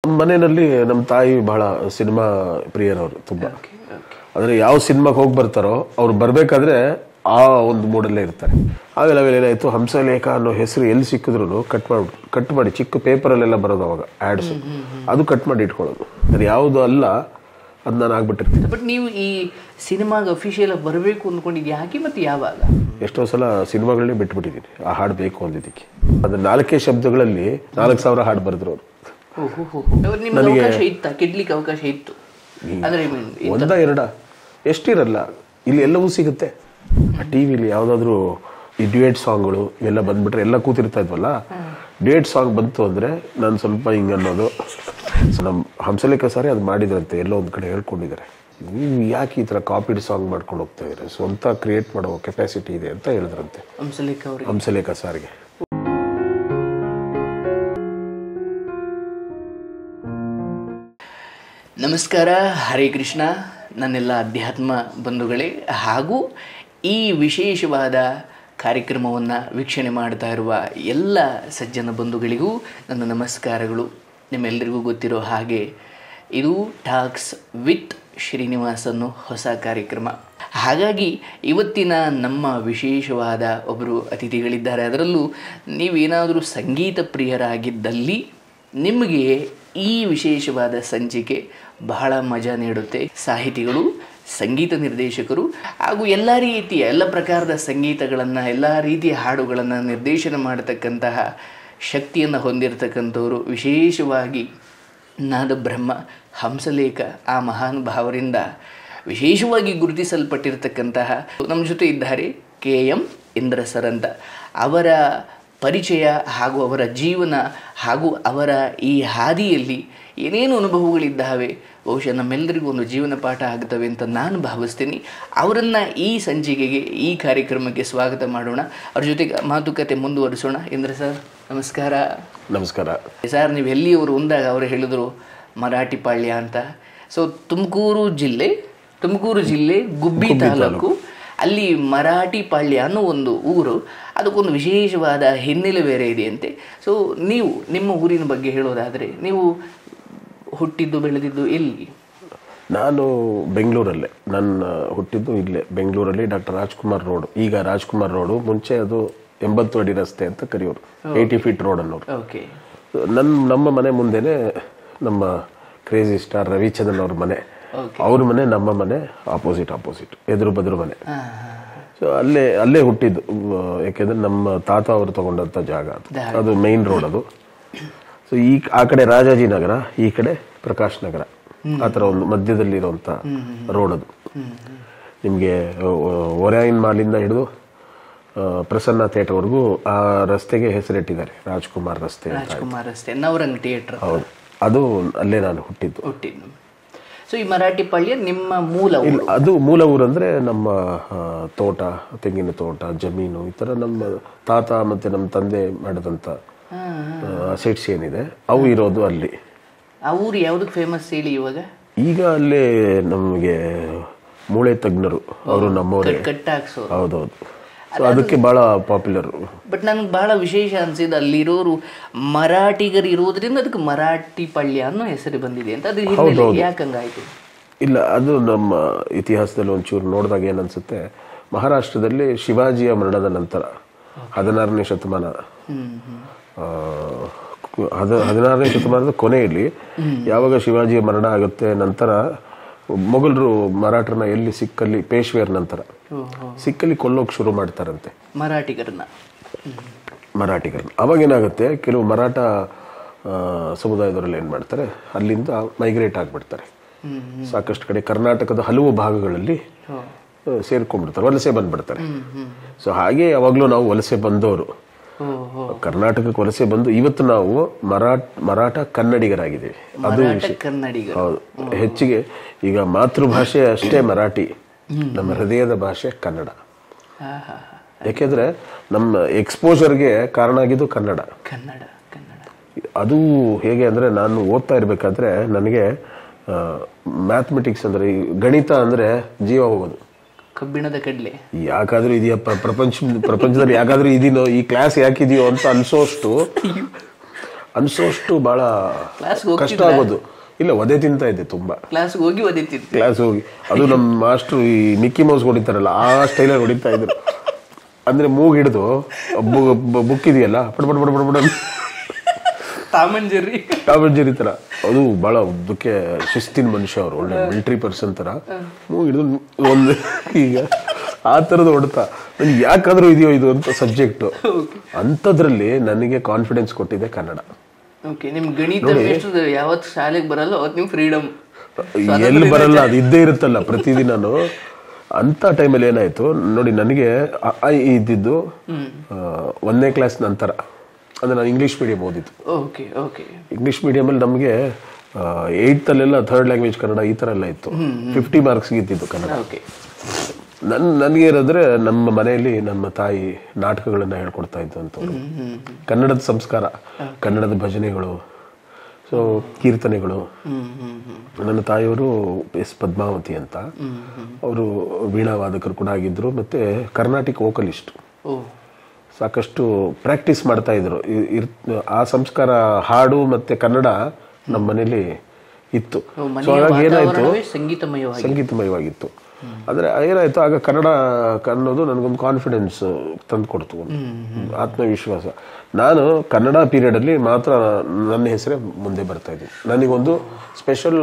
ನಮ್ಮ ಮನೆಯಲ್ಲಿ ನಮ್ಮ ತಾಯಿ ಬಹಳ ಸಿನಿಮಾ ಪ್ರಿಯರವರು ತುಂಬಾ. ಅಂದ್ರೆ ಯಾವ ಸಿನಿಮಾಗೆ ಹೋಗಿ ಬರ್ತಾರೋ ಅವ್ರು ಬರ್ಬೇಕಾದ್ರೆ ಆ ಒಂದು ಮೂಡಲ್ಲೇ ಇರ್ತಾರೆ. ಆಮೇಲೆ ಏನಾಯ್ತು, ಹಂಸಲೇಖ ಅನ್ನೋ ಹೆಸರು ಎಲ್ಲಿ ಸಿಕ್ಕಿದ್ರು ಕಟ್ ಮಾಡಿ ಚಿಕ್ಕ ಪೇಪರಲ್ಲೆಲ್ಲ ಬರೋದು ಅವಾಗ ಆಡ್ಸ್, ಅದು ಕಟ್ ಮಾಡಿ ಇಟ್ಕೊಳ್ಳೋದು. ಅದು ಯಾವುದು ಅಲ್ಲ ಅದು ನಾನು ಆಗ್ಬಿಟ್ಟಿರ್ತೀನಿ. ಬಟ್ ನೀವು ಈ ಸಿನಿಮಾಗೆ ಅಫಿಷಿಯಲ್ ಬರಬೇಕು ಅಂದ್ಕೊಂಡಿದ್ದು ಯಾಕೆ ಮತ್ತೆ ಯಾವಾಗ? ಎಷ್ಟೋ ಸಲ ಸಿನಿಮಾಗಳನ್ನೇ ಬಿಟ್ಬಿಟ್ಟಿದ್ದೀನಿ ಆ ಹಾಡು ಬೇಕು ಅಂದಿದ್ದಕ್ಕೆ. ಅದು 4 ಶಬ್ದಗಳಲ್ಲಿ 4000 ಹಾಡು ಬರೆದ್ರು ಅವರು. ನಿಮ್ಗೆ ಅವಕಾಶ ಇತ್ತಾ ಕೆಡ್ಲಿಕ್ಕೆ? ಅವಕಾಶ ಇತ್ತು ಅಂದ್ರೆ ಒಂದ ಎರಡ ಎಷ್ಟಿರಲ್ಲ, ಇಲ್ಲಿ ಎಲ್ಲವೂ ಸಿಗುತ್ತೆ. ಆ ಟಿವಿಲಿ ಯಾವ್ದಾದ್ರು ಈ ಡ್ಯುಯೆಟ್ ಸಾಂಗ್ಗಳು ಇವೆಲ್ಲ ಬಂದ್ಬಿಟ್ರೆ ಎಲ್ಲ ಕೂತಿರ್ತಾ ಇದ್ವಲ್ಲ, ಡ್ಯುಯೆಟ್ ಸಾಂಗ್ ಬಂತು ಅಂದ್ರೆ ನಾನು ಸ್ವಲ್ಪ ಹಿಂಗ ಅನ್ನೋದು. ನಮ್ಮ ಹಂಸಲೇಖ ಸಾರಿ ಅದು ಮಾಡಿದ್ರಂತೆ, ಎಲ್ಲೋ ಒಂದ್ ಕಡೆ ಹೇಳ್ಕೊಂಡಿದ್ದಾರೆ, ನೀವು ಯಾಕೆ ಈ ತರ ಕಾಪಿಡ್ ಸಾಂಗ್ ಮಾಡ್ಕೊಂಡು ಹೋಗ್ತಾ ಇದ್ರೆ, ಸ್ವಂತ ಕ್ರಿಯೇಟ್ ಮಾಡೋ ಕೆಪಾಸಿಟಿ ಇದೆ ಅಂತ ಹೇಳಿದ್ರಂತೆ ಹಂಸಲೇಖ ಸಾರಿಗೆ. ನಮಸ್ಕಾರ, ಹರೇ ಕೃಷ್ಣ ನನ್ನೆಲ್ಲ ಅಧ್ಯಾತ್ಮ ಬಂಧುಗಳೇ, ಹಾಗೂ ಈ ವಿಶೇಷವಾದ ಕಾರ್ಯಕ್ರಮವನ್ನು ವೀಕ್ಷಣೆ ಮಾಡ್ತಾ ಇರುವ ಎಲ್ಲ ಸಜ್ಜನ ಬಂಧುಗಳಿಗೂ ನನ್ನ ನಮಸ್ಕಾರಗಳು. ನಿಮ್ಮೆಲ್ಲರಿಗೂ ಗೊತ್ತಿರೋ ಹಾಗೆ ಇದು ಟಾಕ್ಸ್ ವಿತ್ ಶ್ರೀನಿವಾಸ್ ಅನ್ನೋ ಹೊಸ ಕಾರ್ಯಕ್ರಮ. ಹಾಗಾಗಿ ಇವತ್ತಿನ ನಮ್ಮ ವಿಶೇಷವಾದ ಒಬ್ಬರು ಅತಿಥಿಗಳಿದ್ದಾರೆ. ಅದರಲ್ಲೂ ನೀವೇನಾದರೂ ಸಂಗೀತ ಪ್ರಿಯರಾಗಿದ್ದಲ್ಲಿ ನಿಮಗೆ ಈ ವಿಶೇಷವಾದ ಸಂಚಿಕೆ ಬಹಳ ಮಜಾ ನೀಡುತ್ತೆ. ಸಾಹಿತಿಗಳು, ಸಂಗೀತ ನಿರ್ದೇಶಕರು ಹಾಗೂ ಎಲ್ಲ ರೀತಿಯ ಎಲ್ಲ ಪ್ರಕಾರದ ಸಂಗೀತಗಳನ್ನು, ಎಲ್ಲ ರೀತಿಯ ಹಾಡುಗಳನ್ನು ನಿರ್ದೇಶನ ಮಾಡತಕ್ಕಂತಹ ಶಕ್ತಿಯನ್ನು ಹೊಂದಿರತಕ್ಕಂಥವರು, ವಿಶೇಷವಾಗಿ ನಾದಬ್ರಹ್ಮ ಹಂಸಲೇಖ ಆ ಮಹಾನುಭಾವರಿಂದ ವಿಶೇಷವಾಗಿ ಗುರುತಿಸಲ್ಪಟ್ಟಿರತಕ್ಕಂತಹ ನಮ್ಮ ಜೊತೆ ಇದ್ದಾರೆ KM ಇಂದ್ರ ಸರ್ ಅಂತ. ಅವರ ಪರಿಚಯ ಹಾಗೂ ಅವರ ಜೀವನ ಹಾಗೂ ಅವರ ಈ ಹಾದಿಯಲ್ಲಿ ಏನೇನು ಅನುಭವಗಳಿದ್ದಾವೆ ಬಹುಶಃ ನಮ್ಮೆಲ್ಲರಿಗೂ ಒಂದು ಜೀವನ ಪಾಠ ಆಗ್ತವೆ ಅಂತ ನಾನು ಭಾವಿಸ್ತೀನಿ. ಅವರನ್ನು ಈ ಸಂಚಿಕೆಗೆ, ಈ ಕಾರ್ಯಕ್ರಮಕ್ಕೆ ಸ್ವಾಗತ ಮಾಡೋಣ. ಅವ್ರ ಜೊತೆಗೆ ಮಾತುಕತೆ ಮುಂದುವರಿಸೋಣ. ಇಂದ್ರ ಸರ್ ನಮಸ್ಕಾರ. ನಮಸ್ಕಾರ ಸರ್, ನೀವು ಎಲ್ಲಿಯವರು ಅಂದಾಗ ಅವರು ಹೇಳಿದರು ಮರಾಠಿ ಪಾಳ್ಯ ಅಂತ. ಸೊ ತುಮಕೂರು ಜಿಲ್ಲೆ ಗುಬ್ಬಿ ತಾಲೂಕು, ಅಲ್ಲಿ ಮರಾಠಿ ಪಾಳ್ಯ ಅನ್ನೋ ಒಂದು ಊರು, ಅದಕ್ಕೊಂದು ವಿಶೇಷವಾದ ಹಿನ್ನೆಲೆ ಬೇರೆ ಇದೆಯಂತೆ. ಸೊ ನೀವು ನಿಮ್ಮ ಊರಿನ ಬಗ್ಗೆ ಹೇಳೋದಾದರೆ, ನೀವು ಹುಟ್ಟಿದ್ದು ಬೆಳೆದಿದ್ದು ಎಲ್ಲಿ? ನಾನು ಬೆಂಗಳೂರಲ್ಲೇ, ನನ್ನ ಹುಟ್ಟಿದ್ದು ಇಲ್ಲೇ ಬೆಂಗಳೂರಲ್ಲಿ, ಡಾಕ್ಟರ್ ರಾಜ್ಕುಮಾರ್ ರೋಡ್, ಈಗ ರಾಜ್ಕುಮಾರ್ ರೋಡು, ಮುಂಚೆ ಅದು 80 ಅಡಿ ರಸ್ತೆ ಅಂತ ಕರೆಯೋರು, 80 ಫೀಟ್ ರೋಡ್ ಅನ್ನೋರು. ಓಕೆ. ನಮ್ಮ ಮನೆ ಮುಂದೆನೆ ನಮ್ಮ ಕ್ರೇಜಿ ಸ್ಟಾರ್ ರವಿಚಂದ್ರನ್ ಅವ್ರ ಮನೆ, ಅವ್ರ ಮನೆ ನಮ್ಮ ಮನೆ ಆಪೋಸಿಟ್ ಎದುರು ಬದ್ರು ಮನೆ. ಸೊ ಅಲ್ಲೇ ಹುಟ್ಟಿದ್ದು, ಯಾಕೆಂದ್ರೆ ನಮ್ಮ ತಾತ ಅವರು ತಗೊಂಡಂತ ಜಾಗ ಅದು ಮೈನ್ ರೋಡ್ ಅದು. ಸೊ ಆ ಕಡೆ ರಾಜಾಜಿನಗರ, ಈ ಕಡೆ ಪ್ರಕಾಶ್ ನಗರ, ಆತರ ಒಂದು ಮಧ್ಯದಲ್ಲಿ ಇರುವಂತ ರೋಡ್ ಅದು. ನಿಮ್ಗೆ ಒರಾಯಿನ್ ಮಾಲಿಂದ ಹಿಡಿದು ಪ್ರಸನ್ನ ಥಿಯೇಟರ್ ವರೆಗೂ ಆ ರಸ್ತೆಗೆ ಹೆಸರಿಟ್ಟಿದ್ದಾರೆ, ರಾಜ್ಕುಮಾರ್ ರಸ್ತೆ. ನವರಂಗ್ ಥಿಯೇಟರ್. ಹೌದು, ಅದು ಅಲ್ಲೇ ನಾನು ಹುಟ್ಟಿದ್ದು. ಸೊ ಈ ಮರಾಠಿ ಪಾಳ್ಯ ನಿಮ್ಮ ಮೂಲ ಊರು? ಅದು ಮೂಲ ಊರು ಅಂದ್ರೆ ನಮ್ಮ ತೋಟ, ತೆಂಗಿನ ತೋಟ, ಜಮೀನು, ಈ ತರ ನಮ್ಮ ತಾತ ಮತ್ತೆ ನಮ್ಮ ತಂದೆ ಮಾಡಿದಂತ ಸೆಟ್ಸ್ ಏನಿದೆ ಅವು ಇರೋದು ಅಲ್ಲಿ. ಆ ಊರು ಯಾವ್ದಕ್ಕೆ ಫೇಮಸ್ ಹೇಳಿ ಇವಾಗ? ಈಗ ಅಲ್ಲೇ ನಮಗೆ ಮೂಳೆ ತಜ್ಞರು ಅವರು ನಮ್ಮವರೇ. ಹೌದೌದು, ಅದಕ್ಕೆ ಬಹಳ ಪಾಪ್ಯುಲರ್. ಬಟ್ ನನ್ಗೆ ಬಹಳ ವಿಶೇಷ ಅನ್ಸಿದ್ದು, ಅಲ್ಲಿರೋರು ಮರಾಠಿಗರು ಇರೋದ್ರಿಂದ ಅದಕ್ಕೆ ಮರಾಠಿ ಪಾಳ್ಯ ಅನ್ನೋ ಹೆಸರು ಬಂದಿದೆ ಅಂತ. ಅದು ಯಾಕಂಗಾಯ್ತು? ಇಲ್ಲ, ಅದು ನಮ್ಮ ಇತಿಹಾಸದಲ್ಲಿ ಒಂಚೂರು ನೋಡಿದಾಗ ಏನನ್ಸುತ್ತೆ, ಮಹಾರಾಷ್ಟ್ರದಲ್ಲಿ ಶಿವಾಜಿಯ ಮರಣದ ನಂತರ 16ನೇ ಶತಮಾನ, 16ನೇ ಶತಮಾನದ ಕೊನೆಯಲ್ಲಿ ಯಾವಾಗ ಶಿವಾಜಿಯ ಮರಣ ಆಗುತ್ತೆ, ನಂತರ ಮೊಘಲರು ಮರಾಠರನ್ನ ಎಲ್ಲಿ ಸಿಕ್ಕಲ್ಲಿ, ಪೇಶ್ವೇರ್ ನಂತರ ಸಿಕ್ಕಲ್ಲಿ ಕೊಲ್ಲೋಕೆ ಶುರು ಮಾಡ್ತಾರಂತೆ ಮರಾಠಿಗರನ್ನ. ಅವಾಗ ಏನಾಗುತ್ತೆ, ಕೆಲವು ಮರಾಠ ಸಮುದಾಯದವರೆಲ್ಲ ಏನ್ ಮಾಡ್ತಾರೆ, ಅಲ್ಲಿಂದ ಮೈಗ್ರೇಟ್ ಆಗ್ಬಿಡ್ತಾರೆ. ಸಾಕಷ್ಟು ಕಡೆ ಕರ್ನಾಟಕದ ಹಲವು ಭಾಗಗಳಲ್ಲಿ ಸೇರ್ಕೊಂಡ್ಬಿಡ್ತಾರೆ, ವಲಸೆ ಬಂದ್ಬಿಡ್ತಾರೆ. ಸೊ ಹಾಗೆ ಯಾವಾಗ್ಲೂ ನಾವು ವಲಸೆ ಬಂದವರು, ಕರ್ನಾಟಕಕ್ಕೆ ವಲಸೆ ಬಂದು ಇವತ್ತು ನಾವು ಮರಾಠ ಕನ್ನಡಿಗರಾಗಿದ್ದೀವಿ. ಅದು ಹೌದು. ಹೆಚ್ಚಿಗೆ ಈಗ ಮಾತೃಭಾಷೆ ಅಷ್ಟೇ ಮರಾಠಿ, ನಮ್ಮ ಹೃದಯದ ಭಾಷೆ ಕನ್ನಡ. ಯಾಕೆಂದ್ರೆ ನಮ್ಮ ಎಕ್ಸ್ಪೋಜರ್ಗೆ ಕಾರಣ ಆಗಿದ್ದು ಕನ್ನಡ. ಅದು ಹೇಗೆ ಅಂದ್ರೆ, ನಾನು ಓದ್ತಾ ಇರ್ಬೇಕಾದ್ರೆ ನನಗೆ ಮ್ಯಾಥಮೆಟಿಕ್ಸ್ ಅಂದ್ರೆ, ಗಣಿತ ಅಂದ್ರೆ ಜೀವ ಹೋಗೋದು. ಕಬ್ಬಿಣದ ಕಡ್ಲೆ ಯಾಕಾದ್ರೂ ಇದೆಯಪ್ಪ ಪ್ರಪಂಚದಲ್ಲಿ, ಯಾಕಾದ್ರೂ ಇದೀನೋ, ಈ ಕ್ಲಾಸ್ ಯಾಕಿದೆಯೋ ಅಂತ ಅನ್ಸೋಷ್ಟು ಅನ್ಸೋಷ್ಟು ಬಹಳ ಕ್ಲಾಸ್ಗೆ ಕಷ್ಟ ಆಗೋದು. ಇಲ್ಲ, ಒದೆ ತಿಂತಾ ಇದ್ದೆ ತುಂಬಾ. ಕ್ಲಾಸ್ಗೆ ಹೋಗಿ ಓದಿತ್ತಿತ್ತು. ಕ್ಲಾಸ್ ಹೋಗಿ ಅದು ನಮ್ಮ ಮಾಸ್ಟ್ರು ಈ ಮಿಕ್ಕಿ ಮೌಸ್ ಹೊಡಿತಾರಲ್ಲ ಆ ಸ್ಟೈಲಾಗಿ ಹೊಡಿತಾ ಇದ್ರು. ಅಂದ್ರೆ ಮೂಗ್ ಹಿಡಿದು ಬುಕ್ ಇದೆಯಲ್ಲ ಪಡ್ ಪಡ್ ಪಡ್ ಪಡ್ ಪಡ್ ಟಾಮಂಜರಿ ತರ. ಅದು ಬಹಳ ಉದ್ದಕ್ಕೆ ಶಿಸ್ತಿನ ಮನುಷ್ಯ ಅವರು, ಒಳ್ಳೆ ಮಿಲಿಟರಿ ಪರ್ಸನ್ ತರ. ಮೂಗ್ ಹಿಡಿದು ಒಂದು ಈಗ ಆ ತರದ ಹೊಡ್ತಾ ನನ್ಗೆ ಯಾಕಾದ್ರೂ ಇದೆಯೋ ಇದು ಅಂತ ಸಬ್ಜೆಕ್ಟ್. ಅಂಥದ್ರಲ್ಲಿ ನನಗೆ ಕಾನ್ಫಿಡೆನ್ಸ್ ಕೊಟ್ಟಿದೆ ಕನ್ನಡ. ನಿಮ್ ಗಣಿತ ಯಾವತ್ತು ಶಾಲೆಗೆ ಬರಲ್ಲ ಅವತ್ತು ನಿಮ್ ಫ್ರೀಡಮ್ ಎಲ್ಲಿ ಬರಲ್ಲ, ಅದು ಇದ್ದೇ ಇರುತ್ತಲ್ಲ ಪ್ರತಿದಿನನು. ಅಂತ ಟೈಮಲ್ಲಿ ಏನಾಯ್ತು ನೋಡಿ, ನನಗೆ ಇದ್ದಿದ್ದು 1ನೇ ಕ್ಲಾಸ್ ನಂತರ. ಅಂದ್ರೆ ನಾನು ಇಂಗ್ಲಿಷ್ ಮೀಡಿಯಂ ಓದಿದ್ದು. ಇಂಗ್ಲಿಷ್ ಮೀಡಿಯಮಲ್ಲಿ ನಮಗೆ 8th ಅಲ್ಲೆಲ್ಲ 3rd ಲ್ಯಾಂಗ್ವೇಜ್ ಕನ್ನಡ ಈ ತರ ಎಲ್ಲ ಇತ್ತು. 50 ಮಾರ್ಕ್ಸ್ ಇದ್ದಿದ್ದು ಕನ್ನಡ. ನನಗೆ ಏನಂದ್ರೆ ನಮ್ಮ ಮನೆಯಲ್ಲಿ ನಮ್ಮ ತಾಯಿ ನಾಟಕಗಳನ್ನ ಹೇಳ್ಕೊಡ್ತಾ ಇದ್ದು ಅಂತವ್ರು. ಕನ್ನಡದ ಸಂಸ್ಕಾರ, ಕನ್ನಡದ ಭಜನೆಗಳು, ಸೊ ಕೀರ್ತನೆಗಳು. ನನ್ನ ತಾಯಿಯವರು ಎಸ್ ಪದ್ಮಾವತಿ ಅಂತ, ಅವರು ವೀಣಾವಾದಕರು ಕೂಡ ಆಗಿದ್ರು, ಮತ್ತೆ ಕರ್ನಾಟಿಕ್ ವೋಕಲಿಸ್ಟ್. ಸಾಕಷ್ಟು ಪ್ರಾಕ್ಟೀಸ್ ಮಾಡ್ತಾ ಇದ್ರು. ಆ ಸಂಸ್ಕಾರ, ಹಾಡು ಮತ್ತೆ ಕನ್ನಡ ನಮ್ಮ ಮನೇಲಿ ಇತ್ತು. ಸೊ ಹಾಗಾಗಿ ಏನಾಯ್ತು, ಸಂಗೀತಮಯವಾಗಿತ್ತು. ಆದ್ರೆ ಏನಾಯ್ತು, ಆಗ ಕನ್ನಡ ಅನ್ನೋದು ನನಗೊಂದು ಕಾನ್ಫಿಡೆನ್ಸ್ ತಂದು ಕೊಡ್ತು, ಆತ್ಮವಿಶ್ವಾಸ. ನಾನು ಕನ್ನಡ ಪೀರಿಯಡ್ ಅಲ್ಲಿ ಮಾತ್ರ ನನ್ನ ಹೆಸರೇ ಮುಂದೆ ಬರ್ತಾ ಇದ್ದೀನಿ. ನನಗೊಂದು ಸ್ಪೆಷಲ್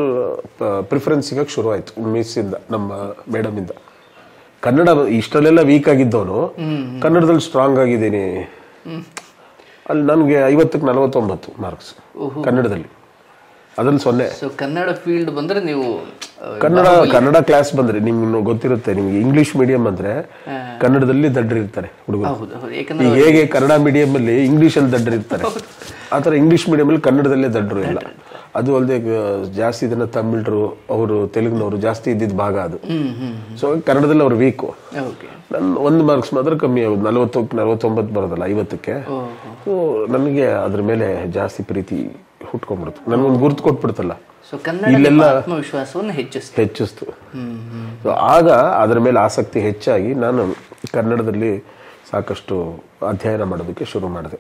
ಪ್ರಿಫರೆನ್ಸ್ ಸಿಗಕ್ಕೆ ಶುರು ಆಯ್ತು ಮಿಸ್ ಇಂದ, ನಮ್ಮ ಮೇಡಮ್ ಇಂದ. ಕನ್ನಡ ಇಷ್ಟಲ್ಲೆಲ್ಲ ವೀಕ್ ಆಗಿದ್ದವನು ಕನ್ನಡದಲ್ಲಿ ಸ್ಟ್ರಾಂಗ್ ಆಗಿದ್ದೀನಿ. ಅಲ್ಲಿ ನನಗೆ 50ಕ್ಕೆ 49 ಮಾರ್ಕ್ಸ್ ಕನ್ನಡದಲ್ಲಿ, ಅದ್ರಲ್ಲಿ 0. ಕನ್ನಡ ಫೀಲ್ಡ್ ಬಂದ್ರೆ ನೀವು ಕನ್ನಡ ಕ್ಲಾಸ್ ಬಂದ್ರೆ ನಿಮ್ಗೆ ಗೊತ್ತಿರುತ್ತೆ, ನಿಮ್ಗೆ ಇಂಗ್ಲಿಷ್ ಮೀಡಿಯಂ ಅಂದ್ರೆ ಕನ್ನಡದಲ್ಲಿ ದಡ್ಡರಿರ್ತಾರೆ ಹುಡುಗರು. ಈಗ ಹೇಗೆ ಕನ್ನಡ ಮೀಡಿಯಂ ಅಲ್ಲಿ ಇಂಗ್ಲಿಷ್ ಅಲ್ಲಿ ದಡ್ಡರಿರ್ತಾರೆ, ಆತರ ಇಂಗ್ಲಿಷ್ ಮೀಡಿಯಂ ಅಲ್ಲಿ ಕನ್ನಡದಲ್ಲೇ ದಡ್ಡರು ಇಲ್ಲ. ಅದು ಅಲ್ಲದೆ ಜಾಸ್ತಿ ಇದನ್ನ ತಮಿಳ್ರು, ಅವರು ತೆಲುಗಿನವರು ಜಾಸ್ತಿ ಇದ್ದಿದ್ದ ಭಾಗ ಅದು. ಸೊ ಕನ್ನಡದಲ್ಲಿ ಅವ್ರು ವೀಕು. ನನ್ 1 ಮಾರ್ಕ್ಸ್ ಮಾತ್ರ ಕಮ್ಮಿ ಆಗುದು, 40ಕ್ಕೆ 49 ಬರೋದಲ್ಲ 50ಕ್ಕೆ. ಸೊ ನನಗೆ ಅದ್ರ ಮೇಲೆ ಜಾಸ್ತಿ ಪ್ರೀತಿ ಹುಟ್ಕೊಂಡ್ಬಿಡ್ತು, ನನ್ಗೊಂದು ಗುರ್ತು ಕೊಟ್ಬಿಡ್ತಲ್ಲ, ಇಲ್ಲೆಲ್ಲ ಹೆಚ್ಚಿಸ್ತು. ಆಗ ಅದರ ಮೇಲೆ ಆಸಕ್ತಿ ಹೆಚ್ಚಾಗಿ ನಾನು ಕನ್ನಡದಲ್ಲಿ ಸಾಕಷ್ಟು ಅಧ್ಯಯನ ಮಾಡೋದಕ್ಕೆ ಶುರು ಮಾಡಿದೆ.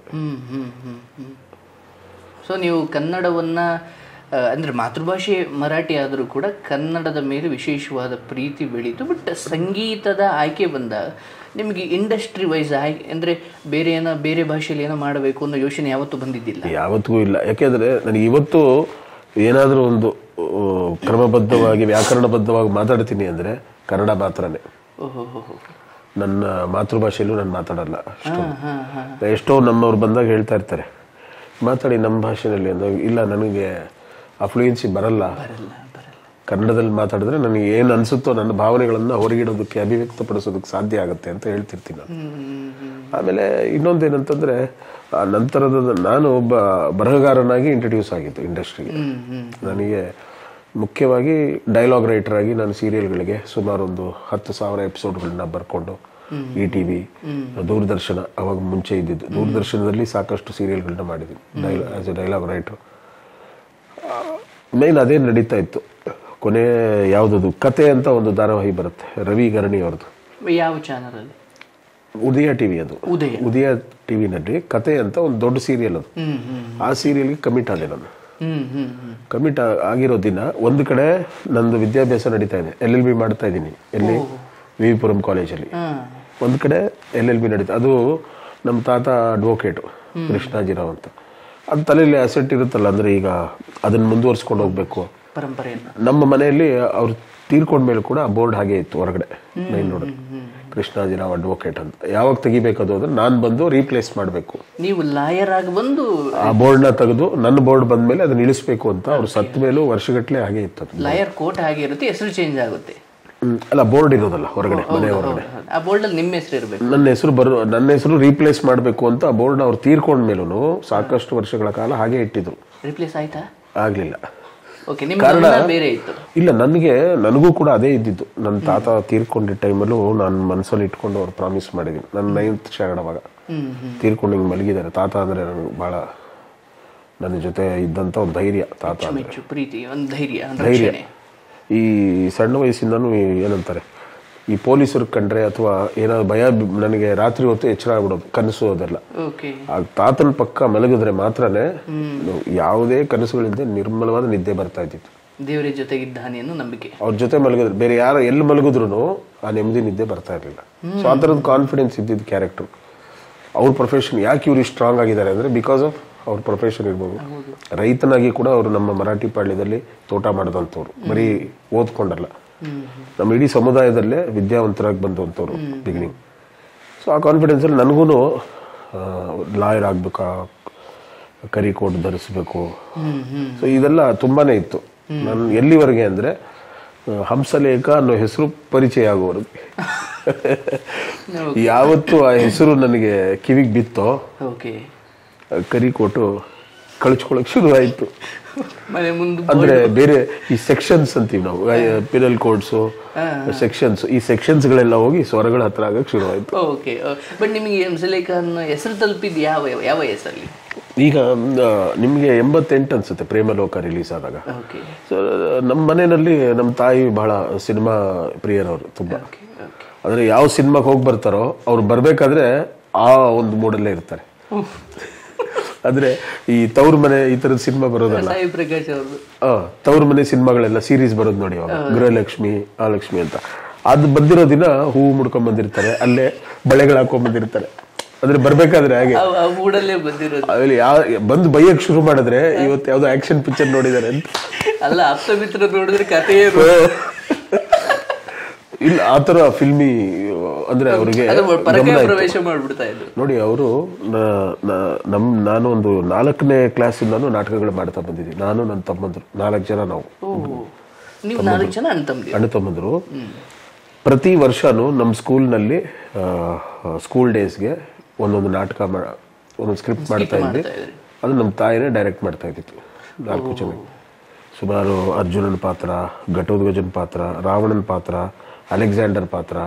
ಸೊ ನೀವು ಕನ್ನಡವನ್ನ ಅಂದ್ರೆ ಮಾತೃಭಾಷೆ ಮರಾಠಿ ಆದರೂ ಕೂಡ ಕನ್ನಡದ ಮೇಲೆ ವಿಶೇಷವಾದ ಪ್ರೀತಿ ಬೆಳೀತು. ಬಟ್ ಸಂಗೀತದ ಆಯ್ಕೆ ಬಂದಾಗ ನಿಮಗೆ ಇಂಡಸ್ಟ್ರಿ ವೈಸ್ ಆಯ್ಕೆ ಅಂದ್ರೆ ಬೇರೆ ಭಾಷೆಯಲ್ಲಿ ಏನೋ ಮಾಡಬೇಕು ಅನ್ನೋ ಯೋಚನೆ ಯಾವತ್ತೂ ಬಂದಿದ್ದಿಲ್ಲ? ಯಾವತ್ತೂ ಇಲ್ಲ. ಯಾಕೆಂದ್ರೆ ನನಗೆ ಇವತ್ತು ಏನಾದರೂ ಒಂದು ಕ್ರಮಬದ್ಧವಾಗಿ ವ್ಯಾಕರಣಬದ್ಧವಾಗಿ ಮಾತಾಡ್ತೀನಿ ಅಂದ್ರೆ ಕನ್ನಡ ಮಾತ್ರನೇ. ನನ್ನ ಮಾತೃಭಾಷೆಯಲ್ಲೂ ನಾನು ಮಾತಾಡಲ್ಲ. ಎಷ್ಟೋ ನಮ್ಮವ್ರು ಬಂದಾಗ ಹೇಳ್ತಾ ಇರ್ತಾರೆ, ಮಾತಾಡಿ ನಮ್ಮ ಭಾಷೆಯಲ್ಲಿ ಅಂದಾಗ, ಇಲ್ಲ ನನಗೆ ಅಫ್ಲೂಯೆನ್ಸಿ ಬರಲ್ಲ, ಕನ್ನಡದಲ್ಲಿ ಮಾತಾಡಿದ್ರೆ ನನಗೆ ಏನು ಅನ್ಸುತ್ತೋ ನನ್ನ ಭಾವನೆಗಳನ್ನ ಹೊರಗಿಡೋದಕ್ಕೆ, ಅಭಿವ್ಯಕ್ತಪಡಿಸೋದಕ್ಕೆ ಸಾಧ್ಯ ಆಗುತ್ತೆ ಅಂತ ಹೇಳ್ತಿರ್ತೀನಿ ನಾನು. ಆಮೇಲೆ ಇನ್ನೊಂದೇನಂತಂದ್ರೆ, ನಂತರದ ನಾನು ಒಬ್ಬ ಬರಹಗಾರನಾಗಿ ಇಂಟ್ರಡ್ಯೂಸ್ ಆಗಿತ್ತು ಇಂಡಸ್ಟ್ರಿಗೆ. ನನಗೆ ಮುಖ್ಯವಾಗಿ ಡೈಲಾಗ್ ರೈಟರ್ ಆಗಿ ನಾನು ಸೀರಿಯಲ್ಗಳಿಗೆ ಸುಮಾರು ಒಂದು 10,000 ಎಪಿಸೋಡ್ಗಳನ್ನ ಬರ್ಕೊಂಡು ETV, ದೂರದರ್ಶನ, ಅವಾಗ ಮುಂಚೆ ಇದ್ದಿದ್ದು ದೂರದರ್ಶನದಲ್ಲಿ ಸಾಕಷ್ಟು ಸೀರಿಯಲ್ಗಳನ್ನ ಮಾಡಿದ್ದೀನಿ as A dialogue writer. Main ಅದೇ ನಡೀತಾ ಇತ್ತು. ಕೊನೆ ಯಾವುದದು ಕತೆ ಅಂತ ಒಂದು ಧಾರಾವಾಹಿ ಬರುತ್ತೆ, ರವಿ ಗರಣಿ ಅವ್ರದ್ದು. ಯಾವ ಚಾನಲ್ ಅಲ್ಲಿ? ಉದಯ ಟಿವಿ. ಅದು ಉದಯ ಟಿವಿನಲ್ಲಿ ಕತೆ ಅಂತ ಒಂದು ದೊಡ್ಡ ಸೀರಿಯಲ್ ಅದು. ಆ ಸೀರಿಯಲ್ಗೆ ಕಮಿಟ್ ಆದೆ ನಾನು. ಕಮಿಟ್ ಆಗಿರೋ ದಿನ ಒಂದು ಕಡೆ ನಂದು ವಿದ್ಯಾಭ್ಯಾಸ ನಡೀತಾ ಇದೆ, LLB ಮಾಡ್ತಾ ಇದ್ದೀನಿ ಎಲ್ಲಿ, ವಿವಿಪುರಂ ಕಾಲೇಜಲ್ಲಿ. ಒಂದು ಕಡೆ LLB ನಡೀತಾ, ಅದು ನಮ್ಮ ತಾತ ಅಡ್ವೊಕೇಟು ಕೃಷ್ಣಾಜಿರಾವ್ ಅಂತ. ಅದು ತಲೆಯಲ್ಲಿ ಅಸೆಟ್ ಇರುತ್ತಲ್ಲ, ಅಂದ್ರೆ ಈಗ ಅದನ್ನ ಮುಂದುವರ್ಸ್ಕೊಂಡು ಹೋಗ್ಬೇಕು ಪರಂಪರೆಯನ್ನು. ನಮ್ಮ ಮನೆಯಲ್ಲಿ ಅವ್ರು ತೀರ್ಕೊಂಡ್ಮೇಲೆ ಕೂಡ ಬೋರ್ಡ್ ಹಾಗೆ ಇತ್ತು ಹೊರಗಡೆ ಮೈನ್ ರೋಡ್, ಕೃಷ್ಣಾಜಿರಾವ್ ಅಡ್ವೊಕೇಟ್ ಅಂತ. ಯಾವಾಗ ತೆಗಿಬೇಕದು ಅಂದ್ರೆ ನಾನು ಬಂದು ರೀಪ್ಲೇಸ್ ಮಾಡಬೇಕು. ನೀವು ಲಾಯರ್ ಆಗಿ ಬಂದು ಆ ಬೋರ್ಡ್ನ ತೆಗೆದು ನನ್ನ ಬೋರ್ಡ್ ಬಂದ್ಮೇಲೆ ಅದನ್ನ ಇಳಿಸ್ಬೇಕು ಅಂತ. ಅವ್ರು ಸತ್ತ ಮೇಲೂ ವರ್ಷಗಟ್ಟಲೆ ಹಾಗೆ ಇತ್ತು. ಲಾಯರ್ ಕೋಟ್ ಹಾಗೆ ಇರುತ್ತೆ, ಹೆಸರು ಚೇಂಜ್ ಆಗುತ್ತೆ ಅಲ್ಲ, ಬೋರ್ಡ್ ಇರೋದಲ್ಲ ಹೊರಗಡೆ, ಮನೆ ಹೊರಗಡೆ. ಆ ಬೋರ್ಡ್ ಅಲ್ಲಿ ನಿಮ್ಮ ಹೆಸರು ಇರಬೇಕು, ನನ್ನ ಹೆಸರು ರೀಪ್ಲೇಸ್ ಮಾಡಬೇಕು ಅಂತ. ಆ ಬೋರ್ಡ್ ಅವ್ರು ತೀರ್ಕೊಂಡ್ಮೇಲೂ ಸಾಕಷ್ಟು ವರ್ಷಗಳ ಕಾಲ ಹಾಗೆ ಇಟ್ಟಿದ್ರು. ರಿಪ್ಲೇಸ್ ಆಯ್ತಾ? ಆಗ್ಲಿಲ್ಲ. ಕಾರಣ ಬೇರೆ ಇತ್ತು. ಇಲ್ಲ, ನನಗೂ ಕೂಡ ಅದೇ ಇದ್ದಿದ್ದು. ನನ್ನ ತಾತ ತೀರ್ಕೊಂಡಿದ್ದ ಟೈಮಲ್ಲೂ ನಾನು ಮನಸ್ಸಲ್ಲಿ ಇಟ್ಕೊಂಡು ಅವ್ರು ಪ್ರಾಮಿಸ್ ಮಾಡಿದ್ದೀನಿ. ನನ್ನ 9th ಸ್ಟ್ಯಾಂಡರ್ಡ್ ಅವಾಗ ತೀರ್ಕೊಂಡು ಹಿಂಗೆ ಮಲಗಿದ್ದಾರೆ. ತಾತ ಅಂದ್ರೆ ನನಗೆ ಬಹಳ ನನ್ನ ಜೊತೆ ಇದ್ದಂತ ಒಂದು ಧೈರ್ಯ. ತಾತ ಪ್ರೀತಿ, ಒಂದು ಧೈರ್ಯ. ಈ ಸಣ್ಣ ವಯಸ್ಸಿಂದನೂ ಏನಂತಾರೆ, ಈ ಪೊಲೀಸರು ಕಂಡ್ರೆ ಅಥವಾ ಏನಾದ್ರು ಭಯ ನನಗೆ ರಾತ್ರಿ ಹೊತ್ತು ಎಚ್ಚರ ಆಗ್ಬಿಡೋದು, ಕನಸು ಅದೆಲ್ಲ. ಆ ತಾತನ ಪಕ್ಕ ಮಲಗಿದ್ರೆ ಮಾತ್ರನೇ ಯಾವುದೇ ಕನಸುಗಳಿಂದ ನಿರ್ಮಲವಾದ ನಿದ್ದೆ ಬರ್ತಾ ಇದ್ದಿತ್ತು. ದೇವರ ಜೊತೆಗಿದ್ದಾನೆ ಅನ್ನೋ ನಂಬಿಕೆ. ಅವ್ರ ಜೊತೆ ಮಲಗಿದ್ರೆ ಬೇರೆ ಯಾರು ಎಲ್ಲಿ ಮಲಗಿದ್ರು ಆ ನೆಮ್ಮದಿ ನಿದ್ದೆ ಬರ್ತಾ ಇರಲಿಲ್ಲ. ಸೊ ಆ ಥರದ ಕಾನ್ಫಿಡೆನ್ಸ್ ಇದ್ದಿದ್ದು ಕ್ಯಾರೆಕ್ಟರ್. ಅವ್ರ ಪ್ರೊಫೆಷನ್ ಯಾಕೆ ಇವ್ರು ಸ್ಟ್ರಾಂಗ್ ಆಗಿದ್ದಾರೆ ಅಂದ್ರೆ ಬಿಕಾಸ್ ಆಫ್ ಅವ್ರ ಪ್ರೊಫೆಷನ್ ಇರ್ಬೋದು. ರೈತನಾಗಿ ಕೂಡ ಅವರು ನಮ್ಮ ಮರಾಠಿ ಪಾಳ್ಯದಲ್ಲಿ ತೋಟ ಮಾಡಿದಂಥವ್ರು, ಬರೀ ಓದ್ಕೊಂಡಲ್ಲ, ನಮ್ಮ ಇಡೀ ಸಮುದಾಯದಲ್ಲೇ ವಿದ್ಯಾವಂತರಾಗಿ ಬಂದಂಥವ್ರು ಬಿಗಿನಿಂಗ್. ಸೊ ಆ ಕಾನ್ಫಿಡೆನ್ಸಲ್ಲಿ ನನಗೂ ಲಾಯರ್ ಆಗ್ಬೇಕಾ, ಕರಿ ಕೋಟ್ ಧರಿಸ್ಬೇಕು, ಸೊ ಇದೆಲ್ಲ ತುಂಬಾನೇ ಇತ್ತು. ನಾನು ಎಲ್ಲಿವರೆಗೆ ಅಂದ್ರೆ ಹಂಸಲೇಖ ಅನ್ನೋ ಹೆಸರು ಪರಿಚಯ ಆಗುವವರೆಗೆ. ಯಾವತ್ತು ಆ ಹೆಸರು ನನಗೆ ಕಿವಿಗೆ ಬಿತ್ತೋ ಕರಿಕೋಟು ಕಳಿಸ್ಕೊಳಕ್ ಶುರು ಆಯ್ತು. ಅಂದ್ರೆ ಬೇರೆ ಈ ಸೆಕ್ಷನ್ಸ್ ಅಂತೀವಿ ನಾವು, ಪಿನಲ್ ಕೋಡ್ಸು, ಸೆಕ್ಷನ್ಸ್, ಈ ಸೆಕ್ಷನ್ಸ್ ಗಳೆಲ್ಲ ಹೋಗಿ ಸ್ವರಗಳ ಹತ್ರ ಆಗಕ್ಕೆ ಶುರು ಆಯ್ತು. ಬಟ್ ನಿಮಗೆ ಹಂಸಲೇಖ ಅನ್ನೋ ಹೆಸರು ತಲುಪಿದ್ ಯಾವ ಹೆಸರಲ್ಲಿ? ಈಗ ನಿಮ್ಗೆ 88 ಅನ್ಸುತ್ತೆ ಪ್ರೇಮಲೋಕ ರಿಲೀಸ್ ಆದಾಗ. ಸೊ ನಮ್ಮ ಮನೆಯಲ್ಲಿ ನಮ್ಮ ತಾಯಿ ಬಹಳ ಸಿನಿಮಾ ಪ್ರಿಯರವರು ತುಂಬಾ. ಅಂದ್ರೆ ಯಾವ ಸಿನಿಮಾಗೆ ಹೋಗಿ ಬರ್ತಾರೋ ಅವ್ರು ಬರ್ಬೇಕಾದ್ರೆ ಆ ಒಂದು ಮೂಡಲ್ಲೇ ಇರ್ತಾರೆ. ಅಂದ್ರೆ ಈ ತವ್ರ ಮನೆ ಈ ತರದ ಸಿನಿಮಾ ಬರೋದಲ್ಲ, ತವ್ರ ಮನೆ ಸಿನಿಮಾಗಳೆಲ್ಲ ಸೀರೀಸ್ ಬರೋದು ನೋಡಿ, ಅವಾಗ ಗೃಹಲಕ್ಷ್ಮಿ, ಆ ಲಕ್ಷ್ಮಿ ಅಂತ. ಅದು ಬಂದಿರೋ ದಿನ ಹೂವು ಮುಡ್ಕೊಂಡ್ ಬಂದಿರ್ತಾರೆ, ಅಲ್ಲೇ ಬಳೆಗಳು ಹಾಕೊಂಡ್ ಬಂದಿರ್ತಾರೆ. ಅಂದ್ರೆ ಬರ್ಬೇಕಾದ್ರೆ ಹಾಗೆ ಬಂದು ಬೈಯಕ್ ಶುರು ಮಾಡಿದ್ರೆ ಇವತ್ತು ಯಾವ್ದೋ ಆಕ್ಷನ್ ಪಿಕ್ಚರ್ ನೋಡಿದಾರೆ ಅಂತ ಅಲ್ಲ, ಆಪ್ತಮಿತ್ರ ನೋಡಿದ್ರೆ ಕಥೆ ಇಲ್ಲ, ಆತರ ಫಿಲ್ಮಿ ಅಂದ್ರೆ ಅವ್ರಿಗೆ ನೋಡಿ. ಅವರು ನಾನು ಒಂದು 4ನೇ ಕ್ಲಾಸಿಂದಾನು ನಾಟಕಗಳು ಮಾಡ್ತಾ ಬಂದಿದ್ದೀನಿ. ನಾನು ನನ್ನ ತಮ್ಮಂದ್ರು 4 ಜನ, ನಾವು ಅಣ್ಣ ತಮ್ಮಂದ್ರು. ಪ್ರತಿ ವರ್ಷನೂ ನಮ್ಮ ಸ್ಕೂಲ್ನಲ್ಲಿ ಸ್ಕೂಲ್ ಡೇಸ್ಗೆ ಒಂದೊಂದು ನಾಟಕ, ಒಂದೊಂದು ಸ್ಕ್ರಿಪ್ಟ್ ಮಾಡ್ತಾ ಇದ್ವಿ. ಅದು ನಮ್ಮ ತಾಯಿನೇ ಡೈರೆಕ್ಟ್ ಮಾಡ್ತಾ ಇದ್ದಿತ್ತು. 4 ಜನ ಸುಮಾರು ಅರ್ಜುನನ ಪಾತ್ರ, ಘಟೋದ್ಗಜನ ಪಾತ್ರ, ರಾವಣನ ಪಾತ್ರ, ಅಲೆಕ್ಸಾಂಡರ್ ಪಾತ್ರ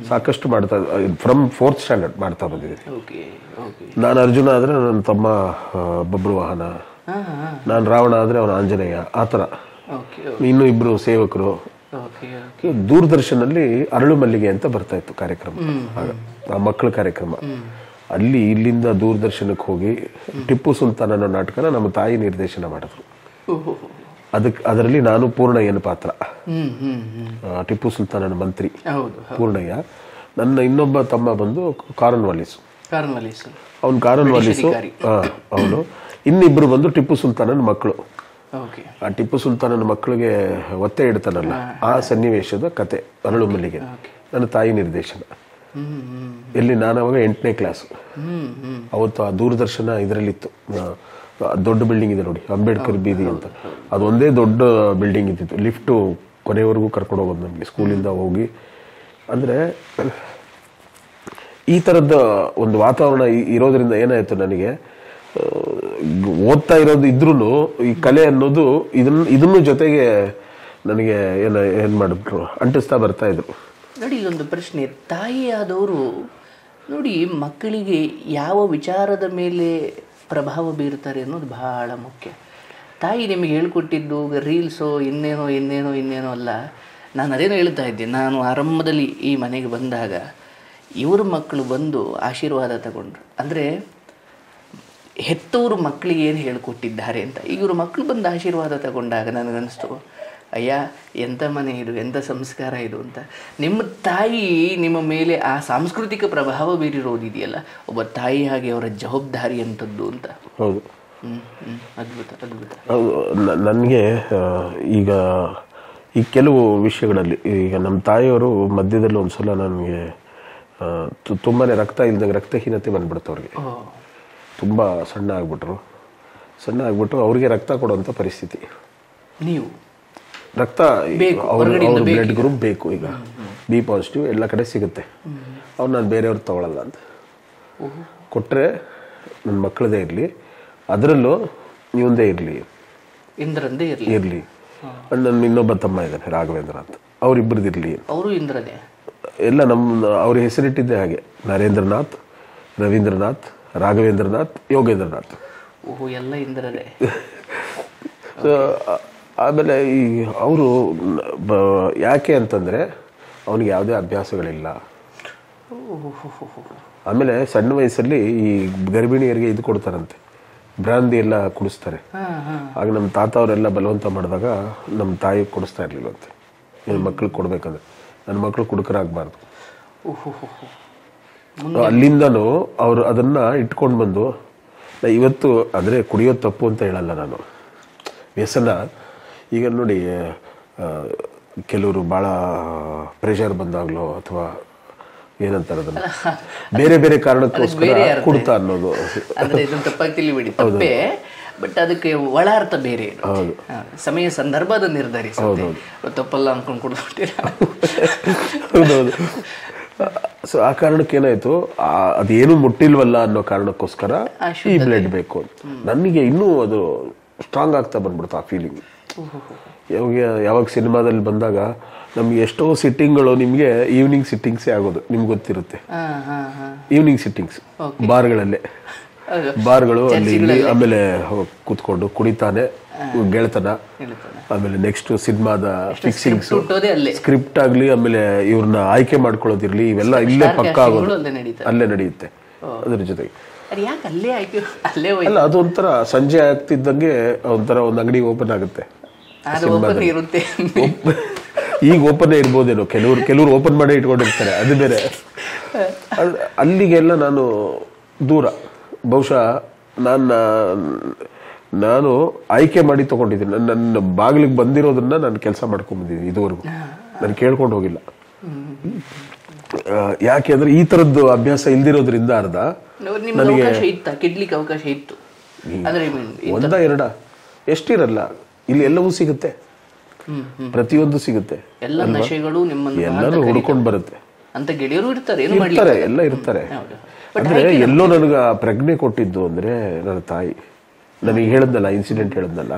ಸಾಕಷ್ಟು ಮಾಡ್ತಾ, ಫ್ರಮ್ 4th ಸ್ಟ್ಯಾಂಡರ್ಡ್ ಮಾಡ್ತಾ ಬಂದಿದ್ದೀನಿ. ನಾನು ಅರ್ಜುನ ಆದ್ರೆ ನನ್ನ ತಮ್ಮ ಬಬ್ರುವಾಹನ, ನಾನು ರಾವಣ ಆದ್ರೆ ಅವನ ಆಂಜನೇಯ, ಆತರ. ಇನ್ನು 2 ಸೇವಕರು. ದೂರದರ್ಶನಲ್ಲಿ ಅರಳು ಮಲ್ಲಿಗೆ ಅಂತ ಬರ್ತಾ ಇತ್ತು ಕಾರ್ಯಕ್ರಮ, ಆ ಮಕ್ಕಳ ಕಾರ್ಯಕ್ರಮ. ಅಲ್ಲಿ ಇಲ್ಲಿಂದ ದೂರದರ್ಶನಕ್ಕೆ ಹೋಗಿ ಟಿಪ್ಪು ಸುಲ್ತಾನ್ ಅನ್ನೋ ನಾಟಕನ ನಮ್ಮ ತಾಯಿ ನಿರ್ದೇಶನ ಮಾಡಿದ್ರು. ಅದರಲ್ಲಿ ನಾನು ಪೂರ್ಣಯ್ಯನ ಪಾತ್ರ, ಟಿಪ್ಪು ಸುಲ್ತಾನನ ಮಂತ್ರಿ ಪೂರ್ಣಯ್ಯ. ನನ್ನ ಇನ್ನೊಬ್ಬ ತಮ್ಮ ಬಂದು ಕಾರನ್ವಾಲಿಸು, ಅವನು ಕಾರನ್ವಾಲಿಸು ಅವನು. ಇನ್ನಿಬ್ರು ಬಂದು ಟಿಪ್ಪು ಸುಲ್ತಾನನ ಮಕ್ಕಳು. ಆ ಟಿಪ್ಪು ಸುಲ್ತಾನನ ಮಕ್ಕಳಿಗೆ ಒತ್ತೆ ಇಡ್ತಾನಲ್ಲ, ಆ ಸನ್ನಿವೇಶದ ಕತೆ ಅರಳು ಮಲ್ಲಿಗೆ, ನನ್ನ ತಾಯಿ ನಿರ್ದೇಶನ. ಎಲ್ಲಿ ನಾನು ಅವಾಗ 8ನೇ ಕ್ಲಾಸ್. ಅವತ್ತು ಆ ದೂರದರ್ಶನ ಇದರಲ್ಲಿತ್ತು, ದೊಡ್ಡ ಬಿಲ್ಡಿಂಗ್ ಇದೆ ನೋಡಿ, ಅಂಬೇಡ್ಕರ್ ಬೀದಿ ಅಂತ. ಅದೊಂದೇ ದೊಡ್ಡ ಬಿಲ್ಡಿಂಗ್ ಇದ್ದಿತ್ತು. ಲಿಫ್ಟು ಕೊನೆಯವರೆಗೂ ಕರ್ಕೊಂಡು ಹೋಗೋದು ನಮಗೆ ಸ್ಕೂಲಿಂದ ಹೋಗಿ. ಅಂದ್ರೆ ಈ ತರದ ಒಂದು ವಾತಾವರಣ ಇರೋದ್ರಿಂದ ಏನಾಯ್ತು, ನನಗೆ ಓದ್ತಾ ಇರೋದು ಇದ್ರೂ ಈ ಕಲೆ ಅನ್ನೋದು ಇದನ್ನು ಜೊತೆಗೆ ನನಗೆ ಏನ್ ಮಾಡಿಬಿಟ್ರು, ಅಂಟಿಸ್ತಾ ಬರ್ತಾ ಇದ್ರು. ನೋಡಿ, ಇದೊಂದು ಪ್ರಶ್ನೆ. ತಾಯಿಯಾದವರು ನೋಡಿ ಮಕ್ಕಳಿಗೆ ಯಾವ ವಿಚಾರದ ಮೇಲೆ ಪ್ರಭಾವ ಬೀರ್ತಾರೆ ಅನ್ನೋದು ಬಹಳ ಮುಖ್ಯ. ತಾಯಿ ನಿಮಗೆ ಹೇಳ್ಕೊಟ್ಟಿದ್ದು ರೀಲ್ಸೋ ಇನ್ನೇನೋ ಅಲ್ಲ. ನಾನು ಅದೇನೋ ಹೇಳ್ತಾ ಇದ್ದೆ, ನಾನು ಆರಂಭದಲ್ಲಿ ಈ ಮನೆಗೆ ಬಂದಾಗ ಇವರು ಮಕ್ಕಳು ಬಂದು ಆಶೀರ್ವಾದ ತಗೊಂಡ್ರು. ಅಂದರೆ ಹೆತ್ತವರು ಮಕ್ಕಳಿಗೆ ಏನು ಹೇಳ್ಕೊಟ್ಟಿದ್ದಾರೆ ಅಂತ. ಈಗ ಇವರು ಮಕ್ಕಳು ಬಂದು ಆಶೀರ್ವಾದ ತಗೊಂಡಾಗ ನನಗನ್ನಿಸ್ತು, ಅಯ್ಯ ಎಂಥ ಮನೆ ಇದು, ಎಂಥ ಸಂಸ್ಕಾರ ಇದು ಅಂತ. ನಿಮ್ಮ ತಾಯಿ ನಿಮ್ಮ ಮೇಲೆ ಆ ಸಾಂಸ್ಕೃತಿಕ ಪ್ರಭಾವ ಬೀರಿರೋದಿದೆಯಲ್ಲ, ಒಬ್ಬ ತಾಯಿಯಾಗಿ ಅವರ ಜವಾಬ್ದಾರಿ ಅಂತದ್ದು ಅಂತ. ಹೌದು, ಅದ್ಭುತ. ನನಗೆ ಈಗ ಈ ಕೆಲವು ವಿಷಯಗಳಲ್ಲಿ, ಈಗ ನಮ್ಮ ತಾಯಿಯವರು ಮಧ್ಯದಲ್ಲಿ ಒಂದ್ಸಲ ನನಗೆ ತುಂಬಾನೇ ರಕ್ತ ಇಲ್ದಂಗೆ ರಕ್ತಹೀನತೆ ಬಂದ್ಬಿಡ್ತು. ಅವ್ರಿಗೆ ತುಂಬ ಸಣ್ಣ ಆಗ್ಬಿಟ್ಟು ಅವ್ರಿಗೆ ರಕ್ತ ಕೊಡುವಂಥ ಪರಿಸ್ಥಿತಿ. ನೀವು ರಕ್ತ ಅವ್ರ ಬ್ಲಡ್ ಗ್ರೂಪ್ ಬೇಕು. ಈಗ ಬಿ ಪಾಸಿಟಿವ್ ಎಲ್ಲ ಕಡೆ ಸಿಗುತ್ತೆ. ಅವ್ರು ನಾನು ಬೇರೆಯವ್ರು ತಗೊಳ್ಳಲ್ಲ ಅಂತ. ಕೊಟ್ಟರೆ ನನ್ನ ಮಕ್ಕಳದೇ ಇರಲಿ, ಅದರಲ್ಲೂ ನೀವೊಂದೇ ಇರಲಿ. ನನ್ನ ಇನ್ನೊಬ್ಬ ತಮ್ಮ ಇದ್ದಾನೆ ರಾಘವೇಂದ್ರ ಅಂತ, ಅವರಿಬ್ಬರದಿರಲಿ. ಅವರು ಇಂದ್ರನೇ ಎಲ್ಲ ಅವ್ರ ಹೆಸರಿಟ್ಟಿದ್ದೆ ಹಾಗೆ, ನರೇಂದ್ರನಾಥ್, ರವೀಂದ್ರನಾಥ್, ರಾಘವೇಂದ್ರನಾಥ್, ಯೋಗೇಂದ್ರನಾಥ್. ಎಲ್ಲ ಇಂದ್ರನೇ. ಆಮೇಲೆ ಈ ಅವರು ಯಾಕೆ ಅಂತಂದರೆ ಅವನಿಗೆ ಯಾವುದೇ ಅಭ್ಯಾಸಗಳಿಲ್ಲ. ಆಮೇಲೆ ಸಣ್ಣ ವಯಸ್ಸಲ್ಲಿ ಈ ಗರ್ಭಿಣಿಯರಿಗೆ ಇದು ಕೊಡ್ತಾರಂತೆ, ಬ್ರಾಂದಿ ಎಲ್ಲ ಕುಡಿಸ್ತಾರೆ. ಆಗ ನಮ್ಮ ತಾತ ಅವರೆಲ್ಲ ಬಲವಂತ ಮಾಡಿದಾಗ ನಮ್ಮ ತಾಯಿ ಕುಡಿಸ್ತಾ ಇರ್ಲಿಲ್ಲಂತೆ. ನನ್ನ ಮಕ್ಳಿಗೆ ಕೊಡ್ಬೇಕಂದ್ರೆ ನನ್ನ ಮಕ್ಳು ಕುಡುಕರಾಗಬಾರ್ದು. ಅಲ್ಲಿಂದನೂ ಅವರು ಅದನ್ನ ಇಟ್ಕೊಂಡು ಬಂದು ಇವತ್ತು ಅಂದರೆ ಕುಡಿಯೋದು ತಪ್ಪು ಅಂತ ಹೇಳಲ್ಲ ನಾನು, ವ್ಯಸನ. ಈಗ ನೋಡಿ ಕೆಲವರು ಭಾಳ ಪ್ರೆಷರ್ ಬಂದಾಗ್ಲೋ ಅಥವಾ ಏನಂತಾರೆ ಅದನ್ನ ಬೇರೆ ಬೇರೆ ಕಾರಣಕ್ಕೋಸ್ಕರ ಕುಡ್ತಾ ಅನ್ನೋದು ತಪ್ಪಾಗಿ ತಿಳಿಬೇಡಿ, ತಪ್ಪೇ. ಬಟ್ ಅದಕ್ಕೆ ಒಳ ಅರ್ಥ ಬೇರೆ. ಸಮಯ ಸಂದರ್ಭದ ನಿರ್ಧರಿಸುತ್ತೆ, ತಪ್ಪಲ್ಲ ಅನ್ಕೊಂಡು ಕೊಡ್ಬಿಟ್ಟಿರ. ಹೌದೌದು. ಸೊ ಆ ಕಾರಣಕ್ಕೆ ಏನಾಯ್ತು, ಅದೇನು ಮುಟ್ಟಿಲ್ವಲ್ಲ ಅನ್ನೋ ಕಾರಣಕ್ಕೋಸ್ಕರ ಈ ಬ್ಲಡ್ ಬೇಕು ಅಂತ. ನನಗೆ ಇನ್ನೂ ಅದು ಸ್ಟ್ರಾಂಗ್ ಆಗ್ತಾ ಬಂದ್ಬಿಡ್ತು ಆ ಫೀಲಿಂಗ್. ಯಾವಾಗ ಸಿನಿಮಾದಲ್ಲಿ ಬಂದಾಗ ನಮ್ಗೆ ಎಷ್ಟೋ ಸಿಟ್ಟಿಂಗ್ಗಳು ನಿಮ್ಗೆ ಈವ್ನಿಂಗ್ ಸಿಟ್ಟಿಂಗ್ಸೇ ಆಗೋದು, ನಿಮ್ಗೆ ಗೊತ್ತಿರುತ್ತೆ. ಈವ್ನಿಂಗ್ ಸಿಟ್ಟಿಂಗ್ಸ್ ಬಾರ್ಗಳು ಅಲ್ಲಿ ಆಮೇಲೆ ಕೂತ್ಕೊಂಡು ಕುಡಿತಾನೆ ಗೆಳತನ, ಆಮೇಲೆ ನೆಕ್ಸ್ಟ್ ಸಿನಿಮಾದ ಫಿಕ್ಸಿಂಗ್ಸ್, ಸ್ಕ್ರಿಪ್ಟ್ ಆಗ್ಲಿ, ಆಮೇಲೆ ಇವ್ರನ್ನ ಆಯ್ಕೆ ಮಾಡ್ಕೊಳ್ಳೋದಿರ್ಲಿ, ಇವೆಲ್ಲ ಇಲ್ಲೇ ಪಕ್ಕ ಆಗೋದು, ಅಲ್ಲೇ ನಡೆಯುತ್ತೆ. ಅದ್ರ ಜೊತೆಗೆ ಅಲ್ಲ, ಅದೊಂಥರ ಸಂಜೆ ಆಗ್ತಿದ್ದಂಗೆ ಒಂಥರ ಒಂದು ಅಂಗಡಿ ಓಪನ್ ಆಗುತ್ತೆ. ಈಗ ಓಪನ್ ಇರ್ಬೋದೇನೋ, ಕೆಲವರು ಓಪನ್ ಮಾಡೇ ಇಟ್ಕೊಂಡಿರ್ತಾರೆ, ಅದು ಬೇರೆ. ಅಲ್ಲಿಗೆಲ್ಲ ನಾನು ದೂರ. ಬಹುಶಃ ನಾನು ಆಯ್ಕೆ ಮಾಡಿ ತಗೊಂಡಿದ್ದೀನಿ. ನನ್ನ ಬಾಗಿಲಿಗೆ ಬಂದಿರೋದನ್ನ ನಾನು ಕೆಲಸ ಮಾಡ್ಕೊಂಡ್ ಬಂದಿದ್ದೀನಿ ಇದುವರೆಗೂ, ನಾನು ಕೇಳ್ಕೊಂಡು ಹೋಗಿಲ್ಲ. ಯಾಕೆ ಅಂದ್ರೆ ಈ ತರದ್ದು ಅಭ್ಯಾಸ ಇಲ್ದಿರೋದ್ರಿಂದ ನನಗೆ ಅವಕಾಶ ಇತ್ತು. ಒಂದ ಎರಡ ಎಷ್ಟಿರಲ್ಲ, ಇಲ್ಲಿ ಎಲ್ಲವೂ ಸಿಗುತ್ತೆ, ಪ್ರತಿಯೊಂದು ಸಿಗುತ್ತೆ, ಎಲ್ಲರೂ ಹುಡ್ಕೊಂಡು ಬರುತ್ತೆ ಅಂತ ಗೆಳೆಯರು ಇರ್ತಾರೆ, ಎಲ್ಲ ಇರ್ತಾರೆ. ಅಂದ್ರೆ ಎಲ್ಲೋ ನನಗೆ ಪ್ರಜ್ಞೆ ಕೊಟ್ಟಿದ್ದು ಅಂದ್ರೆ ನನ್ನ ತಾಯಿ. ನನಗೆ ಹೇಳದ್ನಲ್ಲ, ಇನ್ಸಿಡೆಂಟ್ ಹೇಳದ್ನಲ್ಲ,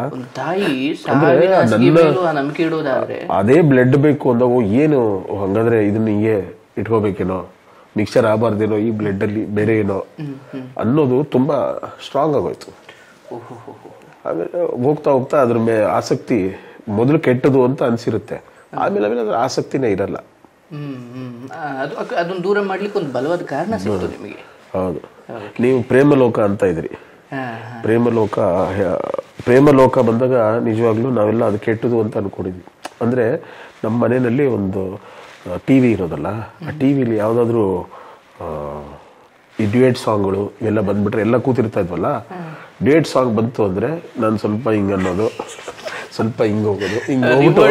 ಅದೇ ಬ್ಲಡ್ ಬೇಕು ಅಂದಾಗ ಏನು ಹಂಗಾದ್ರೆ ಇದನ್ನ ಹಿಂಗೆ ಇಟ್ಕೋಬೇಕೇನೋ, ಮಿಕ್ಸರ್ ಆಗಬಾರ್ದೇನೋ ಈ ಬ್ಲಡ್ ಅಲ್ಲಿ, ಬೇರೆ ಏನೋ ಅನ್ನೋದು ತುಂಬಾ ಸ್ಟ್ರಾಂಗ್ ಆಗೋಯ್ತು. ಆಮೇಲೆ ಹೋಗ್ತಾ ಹೋಗ್ತಾ ಅದ್ರ ಮೇಲೆ ಆಸಕ್ತಿ ಮೊದಲು ಕೆಟ್ಟದು ಅಂತ ಅನ್ಸಿರುತ್ತೆ, ಆಮೇಲೆ ಅದ್ರ ಆಸಕ್ತಿನೇ ಇರಲ್ಲ. ಅದನ್ನ ದೂರ ಮಾಡ್ಲಿಕ್ಕೆ ಒಂದು ಬಲವಾದ ಕಾರಣ ಸಿಕ್ತು ನಿಮಗೆ. ಹೌದು. ನೀವು ಪ್ರೇಮಲೋಕ ಅಂತ ಇದ್ರಿ. ಪ್ರೇಮಲೋಕ ಬಂದಾಗ ನಿಜವಾಗ್ಲೂ ನಾವೆಲ್ಲ ಅದು ಕೆಟ್ಟದು ಅಂತ ಅನ್ಕೊಂಡಿದ್ವಿ. ಅಂದ್ರೆ ನಮ್ಮ ಮನೆಯಲ್ಲಿ ಒಂದು ಟಿವಿ ಇರೋದಲ್ಲ, ಆ ಟಿವಿಲಿ ಯಾವ್ದಾದ್ರು ಈ ಡ್ಯುಯೆಟ್ ಸಾಂಗ್ಗಳು ಇವೆಲ್ಲ ಬಂದ್ಬಿಟ್ರೆ ಎಲ್ಲ ಕೂತಿರ್ತಾ ಇದ್ವಲ್ಲ, ಡ್ಯುಯೆಟ್ ಸಾಂಗ್ ಬಂತು ಅಂದ್ರೆ ನಾನು ಸ್ವಲ್ಪ ಹಿಂಗ ಅನ್ನೋದು, ಸ್ವಲ್ಪ ಹಿಂಗ್ ಹೋಗೋದು, ಹಿಂಗ್ ಹೋಗ್ಬಿಟ್ಟು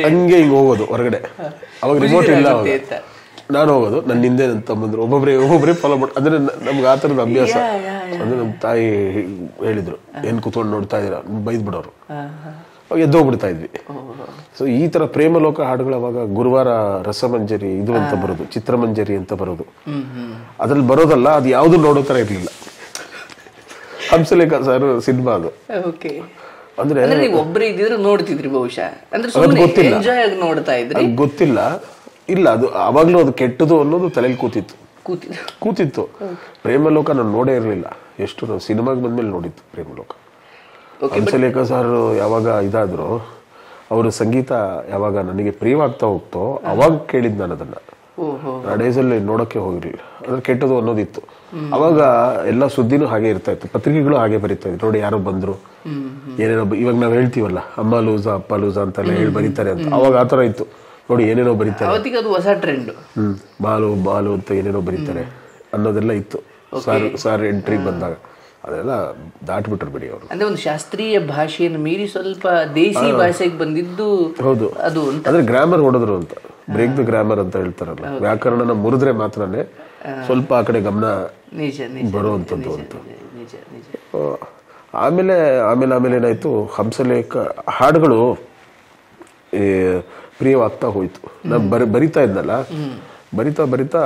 ಹಂಗೆ ಹಿಂಗ್ ಹೋಗೋದು ಹೊರಗಡೆ. ಅವಾಗ ರಿಮೋಟ್ ಇಲ್ಲ, ನಾನು ಹೋಗೋದು, ನನ್ನ ಹಿಂದೆ ನನ್ನ ತಮ್ಮಂದ್ರು ಒಬ್ಬೊಬ್ಬರೇ ಫಾಲೋ ಮಾಡಿ. ಅಂದ್ರೆ ನಮ್ಗೆ ಆ ಥರದ ಅಭ್ಯಾಸ. ಅಂದ್ರೆ ನಮ್ಮ ತಾಯಿ ಹೇಳಿದ್ರು, ಏನ್ ಕುತ್ಕೊಂಡು ನೋಡ್ತಾ ಇದ್ದೀರಾ, ಬೈದ್ ಬಿಡೋರು. ಅವಾಗ ಎದ್ದೋಗ್ಬಿಡ್ತಾ ಇದ್ವಿ. ಸೊ ಈ ತರ ಪ್ರೇಮಲೋಕ ಹಾಡುಗಳು ಅವಾಗ ಗುರುವಾರ ರಸಮಂಜರಿ ಇದು ಅಂತ ಬರೋದು, ಚಿತ್ರಮಂಜರಿ ಅಂತ ಬರೋದು. ಅದ್ರಲ್ಲಿ ಬರೋದಲ್ಲ, ಅದು ಯಾವ್ದು ನೋಡೋ ತರ ಇರ್ಲಿಲ್ಲ. ಹಂಸಲೇಖ ಸರ್ ಸಿನಿಮಾ ಅದು. ಅಂದ್ರೆ ಒಬ್ಬರೇ ಇದ್ದಿದ್ರೆ ನೋಡ್ತಿದ್ರಿ ಬಹುಶಃ, ಗೊತ್ತಿಲ್ಲ. ಇಲ್ಲ, ಅದು ಅವಾಗ್ಲೂ ಅದು ಕೆಟ್ಟದು ಅನ್ನೋದು ತಲೆಯಲ್ಲಿ ಕೂತಿತ್ತು. ಪ್ರೇಮಲೋಕ ನಾನು ನೋಡೇ ಇರ್ಲಿಲ್ಲ. ಎಷ್ಟು ನಾವು ಸಿನಿಮಾಗೆ ಬಂದ್ಮೇಲೆ ನೋಡಿತ್ತು ಪ್ರೇಮಲೋಕ. ಹಂಸಲೇಖ ಸರ್ ಯಾವಾಗ ಇದಾದ್ರು, ಅವ್ರ ಸಂಗೀತ ಯಾವಾಗ ನನಗೆ ಪ್ರಿಯವಾಗ್ತಾ ಹೋಗ್ತೋ ಅವಾಗ ಕೇಳಿದ್ ನಾನು ಅದನ್ನ. ಆ ಡೇಸಲ್ಲಿ ನೋಡಕ್ಕೆ ಹೋಗಿರ್ಲಿಲ್ಲ. ಅದ್ರ ಕೆಟ್ಟದು ಅನ್ನೋದಿತ್ತು. ಅವಾಗ ಎಲ್ಲ ಸುದ್ದಿನೂ ಹಾಗೆ ಇರ್ತಾ ಇತ್ತು, ಪತ್ರಿಕೆಗಳು ಹಾಗೆ ಬರೀತಾ ಇದ್ರು. ನೋಡಿ ಯಾರೋ ಬಂದ್ರು, ಏನೇನೋ ಇವಾಗ ನಾವ್ ಹೇಳ್ತೀವಲ್ಲ ಅಮ್ಮ ಲೂಸಾ ಅಪ್ಪ ಲೂಸಾ ಅಂತೆಲ್ಲ ಹೇಳಿ ಬರೀತಾರೆ ಅಂತ. ಅವಾಗ ಆತರ ಇತ್ತು, ನೋಡಿ ಏನೇನೋ ಬರೀತಾರೆ, ಹೊಸ ಟ್ರೆಂಡ್, ಬಾಲು ಅಂತ ಏನೇನೋ ಬರೀತಾರೆ ಅನ್ನೋದೆಲ್ಲ ಇತ್ತು. ಸಾರ್ ಎಂಟ್ರಿ ಬಂದಾಗ ಅದೆಲ್ಲ ದಾಟ್ಬಿಟ್ರು ಬಿಡಿ ಅವರು. ಅಂದ್ರೆ ಒಂದು ಶಾಸ್ತ್ರೀಯ ಭಾಷೆಯನ್ನು ಮೀರಿ ಸ್ವಲ್ಪ ದೇಸಿ ಭಾಷೆಗೆ ಬಂದಿದ್ದು. ಹೌದು, ಅದು ಅಂದ್ರೆ ಗ್ರಾಮರ್ ಹೊಡೆದ್ರು ಅಂತ, ಬ್ರೇಕ್ ದ ಗ್ರಾಮರ್ ಅಂತ ಹೇಳ್ತಾರಲ್ಲ, ವ್ಯಾಕರಣನ ಮುರಿದ್ರೆ ಮಾತ್ರನೇ ಸ್ವಲ್ಪ ಆ ಕಡೆ ಗಮನ ಬರುವಂತದ್ದು ಅಂತ. ಆಮೇಲೆ ಏನಾಯ್ತು, ಹಂಸಲೇಖ ಹಾಡುಗಳು ಪ್ರಿಯವಾಗ್ತಾ ಹೋಯ್ತು. ನಾನು ಬರಿತಾ ಇದ್ನಲ್ಲ, ಬರಿತಾ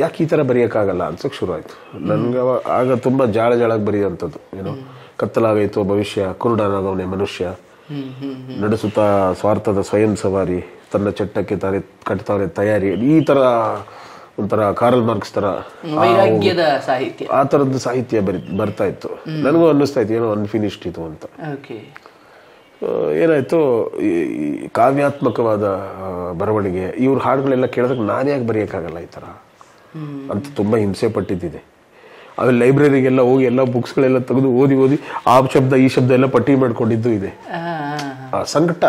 ಯಾಕೆ ಈ ತರ ಬರೆಯಕ್ಕಾಗಲ್ಲ ಅನ್ಸಕ್ ಶುರು ಆಯ್ತು ನನ್ಗೆ. ಆಗ ತುಂಬಾ ಜಾಳಾಗಿ ಬರೆಯುವಂಥದ್ದು, ಏನೋ ಕತ್ತಲಾಗೈತು ಭವಿಷ್ಯ, ಕುರುಡನಾದವನೇ ಮನುಷ್ಯ, ನಡೆಸುತ್ತಾ ಸ್ವಾರ್ಥದ ಸ್ವಯಂ ಸವಾರಿ, ತನ್ನ ಚಟ್ಟಕ್ಕೆ ತಾನೇ ಕಟ್ತಾವನೆ ತಯಾರಿ, ಈ ತರ ಒಂಥರ ಕಾರ್ಲ್ ಮಾರ್ಕ್ಸ್ ತರ ಆ ತರದ್ದು ಸಾಹಿತ್ಯ ಬರ್ತಾ ಇತ್ತು. ನನಗೂ ಅನ್ನಿಸ್ತಾ ಇತ್ತು ಏನೋ ಅನ್ಫಿನಿಶ್ಡ್ ಇದು ಅಂತ. ಏನಾಯ್ತು, ಈ ಕಾವ್ಯಾತ್ಮಕವಾದ ಬರವಣಿಗೆ ಇವ್ರ ಹಾಡುಗಳೆಲ್ಲ ಕೇಳಿದಾಗ ನಾನು ಯಾಕೆ ಬರೆಯೋಕ್ಕಾಗಲ್ಲ ಈ ಥರ ಅಂತ ತುಂಬ ಹಿಂಸೆ ಪಟ್ಟಿದ್ದಿದೆ. ಆಮೇಲೆ ಲೈಬ್ರರಿಗೆಲ್ಲ ಹೋಗಿ ಎಲ್ಲ ಬುಕ್ಸ್ಗಳೆಲ್ಲ ತೆಗೆದು ಓದಿ ಆ ಶಬ್ದ ಈ ಶಬ್ದ ಎಲ್ಲ ಪಟ್ಟಿ ಮಾಡ್ಕೊಂಡಿದ್ದು ಇದೆ. ಸಂಕಟ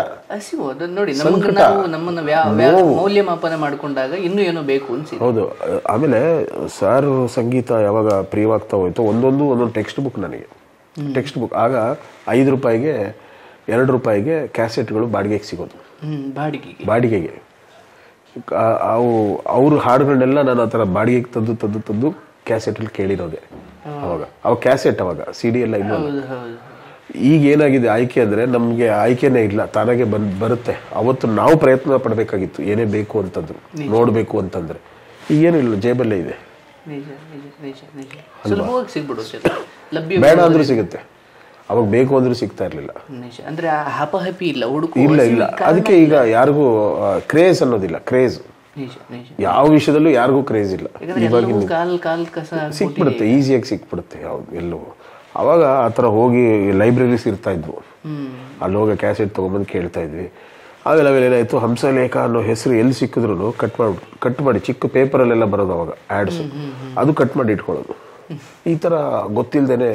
ನೋಡಿ, ನಮ್ಮನ್ನ ಮೌಲ್ಯಮಾಪನ ಮಾಡ್ಕೊಂಡಾಗ ಇನ್ನೂ ಏನೋ ಬೇಕು ಅನ್ಸಿ. ಹೌದು. ಆಮೇಲೆ ಸರ್ ಸಂಗೀತ ಯಾವಾಗ ಪ್ರಿಯವಾಗ್ತಾ ಹೋಯ್ತು, ಒಂದೊಂದು ಟೆಕ್ಸ್ಟ್ ಬುಕ್ ನನಗೆ. ಟೆಕ್ಸ್ಟ್ ಬುಕ್ ಆಗ 5 ರೂಪಾಯಿಗೆ 2 ರೂಪಾಯಿಗೆ ಕ್ಯಾಸೆಟ್ಗಳು ಬಾಡಿಗೆಗೆ ಸಿಗೋದು. ಬಾಡಿಗೆಗೆ ಅವ್ರ ಹಾಡುಗಳನ್ನೆಲ್ಲ ನಾನು ಆ ಥರ ಬಾಡಿಗೆಗೆ ತಂದು ಕ್ಯಾಸೆಟಲ್ಲಿ ಕೇಳಿರೋದೆ. ಅವಾಗ ಕ್ಯಾಸೆಟ್, ಅವಾಗ CD ಎಲ್ಲ ಇಲ್ಲ. ಈಗ ಏನಾಗಿದೆ ಆಯ್ಕೆ ಅಂದರೆ ನಮಗೆ ಆಯ್ಕೆನೇ ಇಲ್ಲ, ತಾನಾಗೆ ಬರುತ್ತೆ. ಅವತ್ತು ನಾವು ಪ್ರಯತ್ನ ಪಡಬೇಕಾಗಿತ್ತು, ಏನೇ ಬೇಕು ಅಂತಂದ್ರು, ನೋಡಬೇಕು ಅಂತಂದ್ರೆ. ಈಗೇನು ಇಲ್ಲ, ಜೇಬಲ್ಲೇ ಇದೆ. ಬೇಡ ಅಂದ್ರೂ ಸಿಗುತ್ತೆ, ಅವಾಗ ಬೇಕು ಅಂದ್ರೂ ಸಿಗ್ತಾ ಇರ್ಲಿಲ್ಲ. ಅಂದ್ರೆ ಹಪಹಪಿ ಇಲ್ಲ, ಇಲ್ಲ. ಅದಕ್ಕೆ ಈಗ ಯಾರಿಗೂ ಕ್ರೇಜ್ ಅನ್ನೋದಿಲ್ಲ. ಕ್ರೇಜ್ ಯಾವ ವಿಷಯದಲ್ಲೂ ಯಾರಿಗೂ ಕ್ರೇಜ್ ಇಲ್ಲ. ಸಿಕ್ಬಿಡುತ್ತೆ, ಈಸಿಯಾಗಿ ಸಿಕ್ಬಿಡುತ್ತೆ ಎಲ್ಲವೂ. ಅವಾಗ ಆ ಥರ ಹೋಗಿ ಲೈಬ್ರರೀಸ್ ಇರ್ತಾ ಇದ್ವು, ಅಲ್ಲಿ ಹೋಗಿ ಕ್ಯಾಸೆಟ್ ತೊಗೊಂಬಂದು ಕೇಳ್ತಾ ಇದ್ವಿ. ಆಮೇಲೆ ಏನಾಯಿತು, ಹಂಸಲೇಖ ಅನ್ನೋ ಹೆಸರು ಎಲ್ಲಿ ಸಿಕ್ಕಿದ್ರು ಕಟ್ ಮಾಡಿ ಚಿಕ್ಕ ಪೇಪರಲ್ಲೆಲ್ಲ ಬರೋದು ಅವಾಗ ಆ್ಯಡ್ಸ್, ಅದು ಕಟ್ ಮಾಡಿ ಇಟ್ಕೊಳ್ಳೋದು. ಈ ಥರ ಗೊತ್ತಿಲ್ಲದೇನೆ,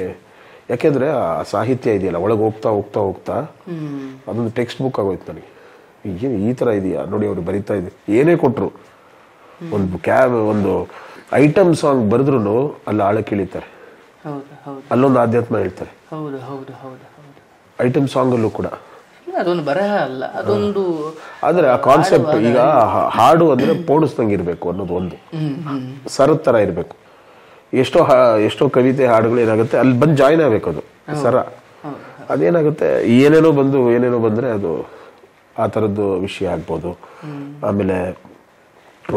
ಯಾಕೆಂದರೆ ಆ ಸಾಹಿತ್ಯ ಇದೆಯಲ್ಲ ಒಳಗೆ ಹೋಗ್ತಾ ಅದೊಂದು ಟೆಕ್ಸ್ಟ್ ಬುಕ್ ಆಗೋಯ್ತು ನನಗೆ. ಈ ಥರ ಇದೆಯಾ ನೋಡಿ, ಅವ್ರು ಬರಿತಾ ಇದ್ದೆ, ಏನೇ ಕೊಟ್ಟರು ಒಂದು ಐಟಮ್ ಸಾಂಗ್ ಬರೆದ್ರು ಅಲ್ಲಿ ಆಳಕ್ಕೆ ಇಳಿತಾರೆ, ಅಲ್ಲೊಂದು ಆಧ್ಯಾತ್ಮ ಹೇಳ್ತಾರೆ. ಐಟಮ್ ಸಾಂಗಲ್ಲೂ ಕೂಡ ಅದೊಂದು ಬರಹ ಅಲ್ಲ, ಅದೊಂದು. ಆದರೆ ಆ ಕಾನ್ಸೆಪ್ಟ್, ಈಗ ಹಾಡು ಅಂದರೆ ಪೋಣಿಸ್ದಂಗೆ ಇರಬೇಕು ಅನ್ನೋದು ಒಂದು, ಸರದ ಥರ ಇರಬೇಕು. ಎಷ್ಟೋ ಕವಿತೆ ಹಾಡುಗಳು ಏನಾಗುತ್ತೆ, ಅಲ್ಲಿ ಬಂದು ಜಾಯ್ನ್ ಆಗಬೇಕು, ಅದು ಸರ. ಅದೇನಾಗುತ್ತೆ, ಏನೇನೋ ಬಂದರೆ ಅದು ಆ ಥರದ್ದು ವಿಷಯ ಆಗ್ಬೋದು. ಆಮೇಲೆ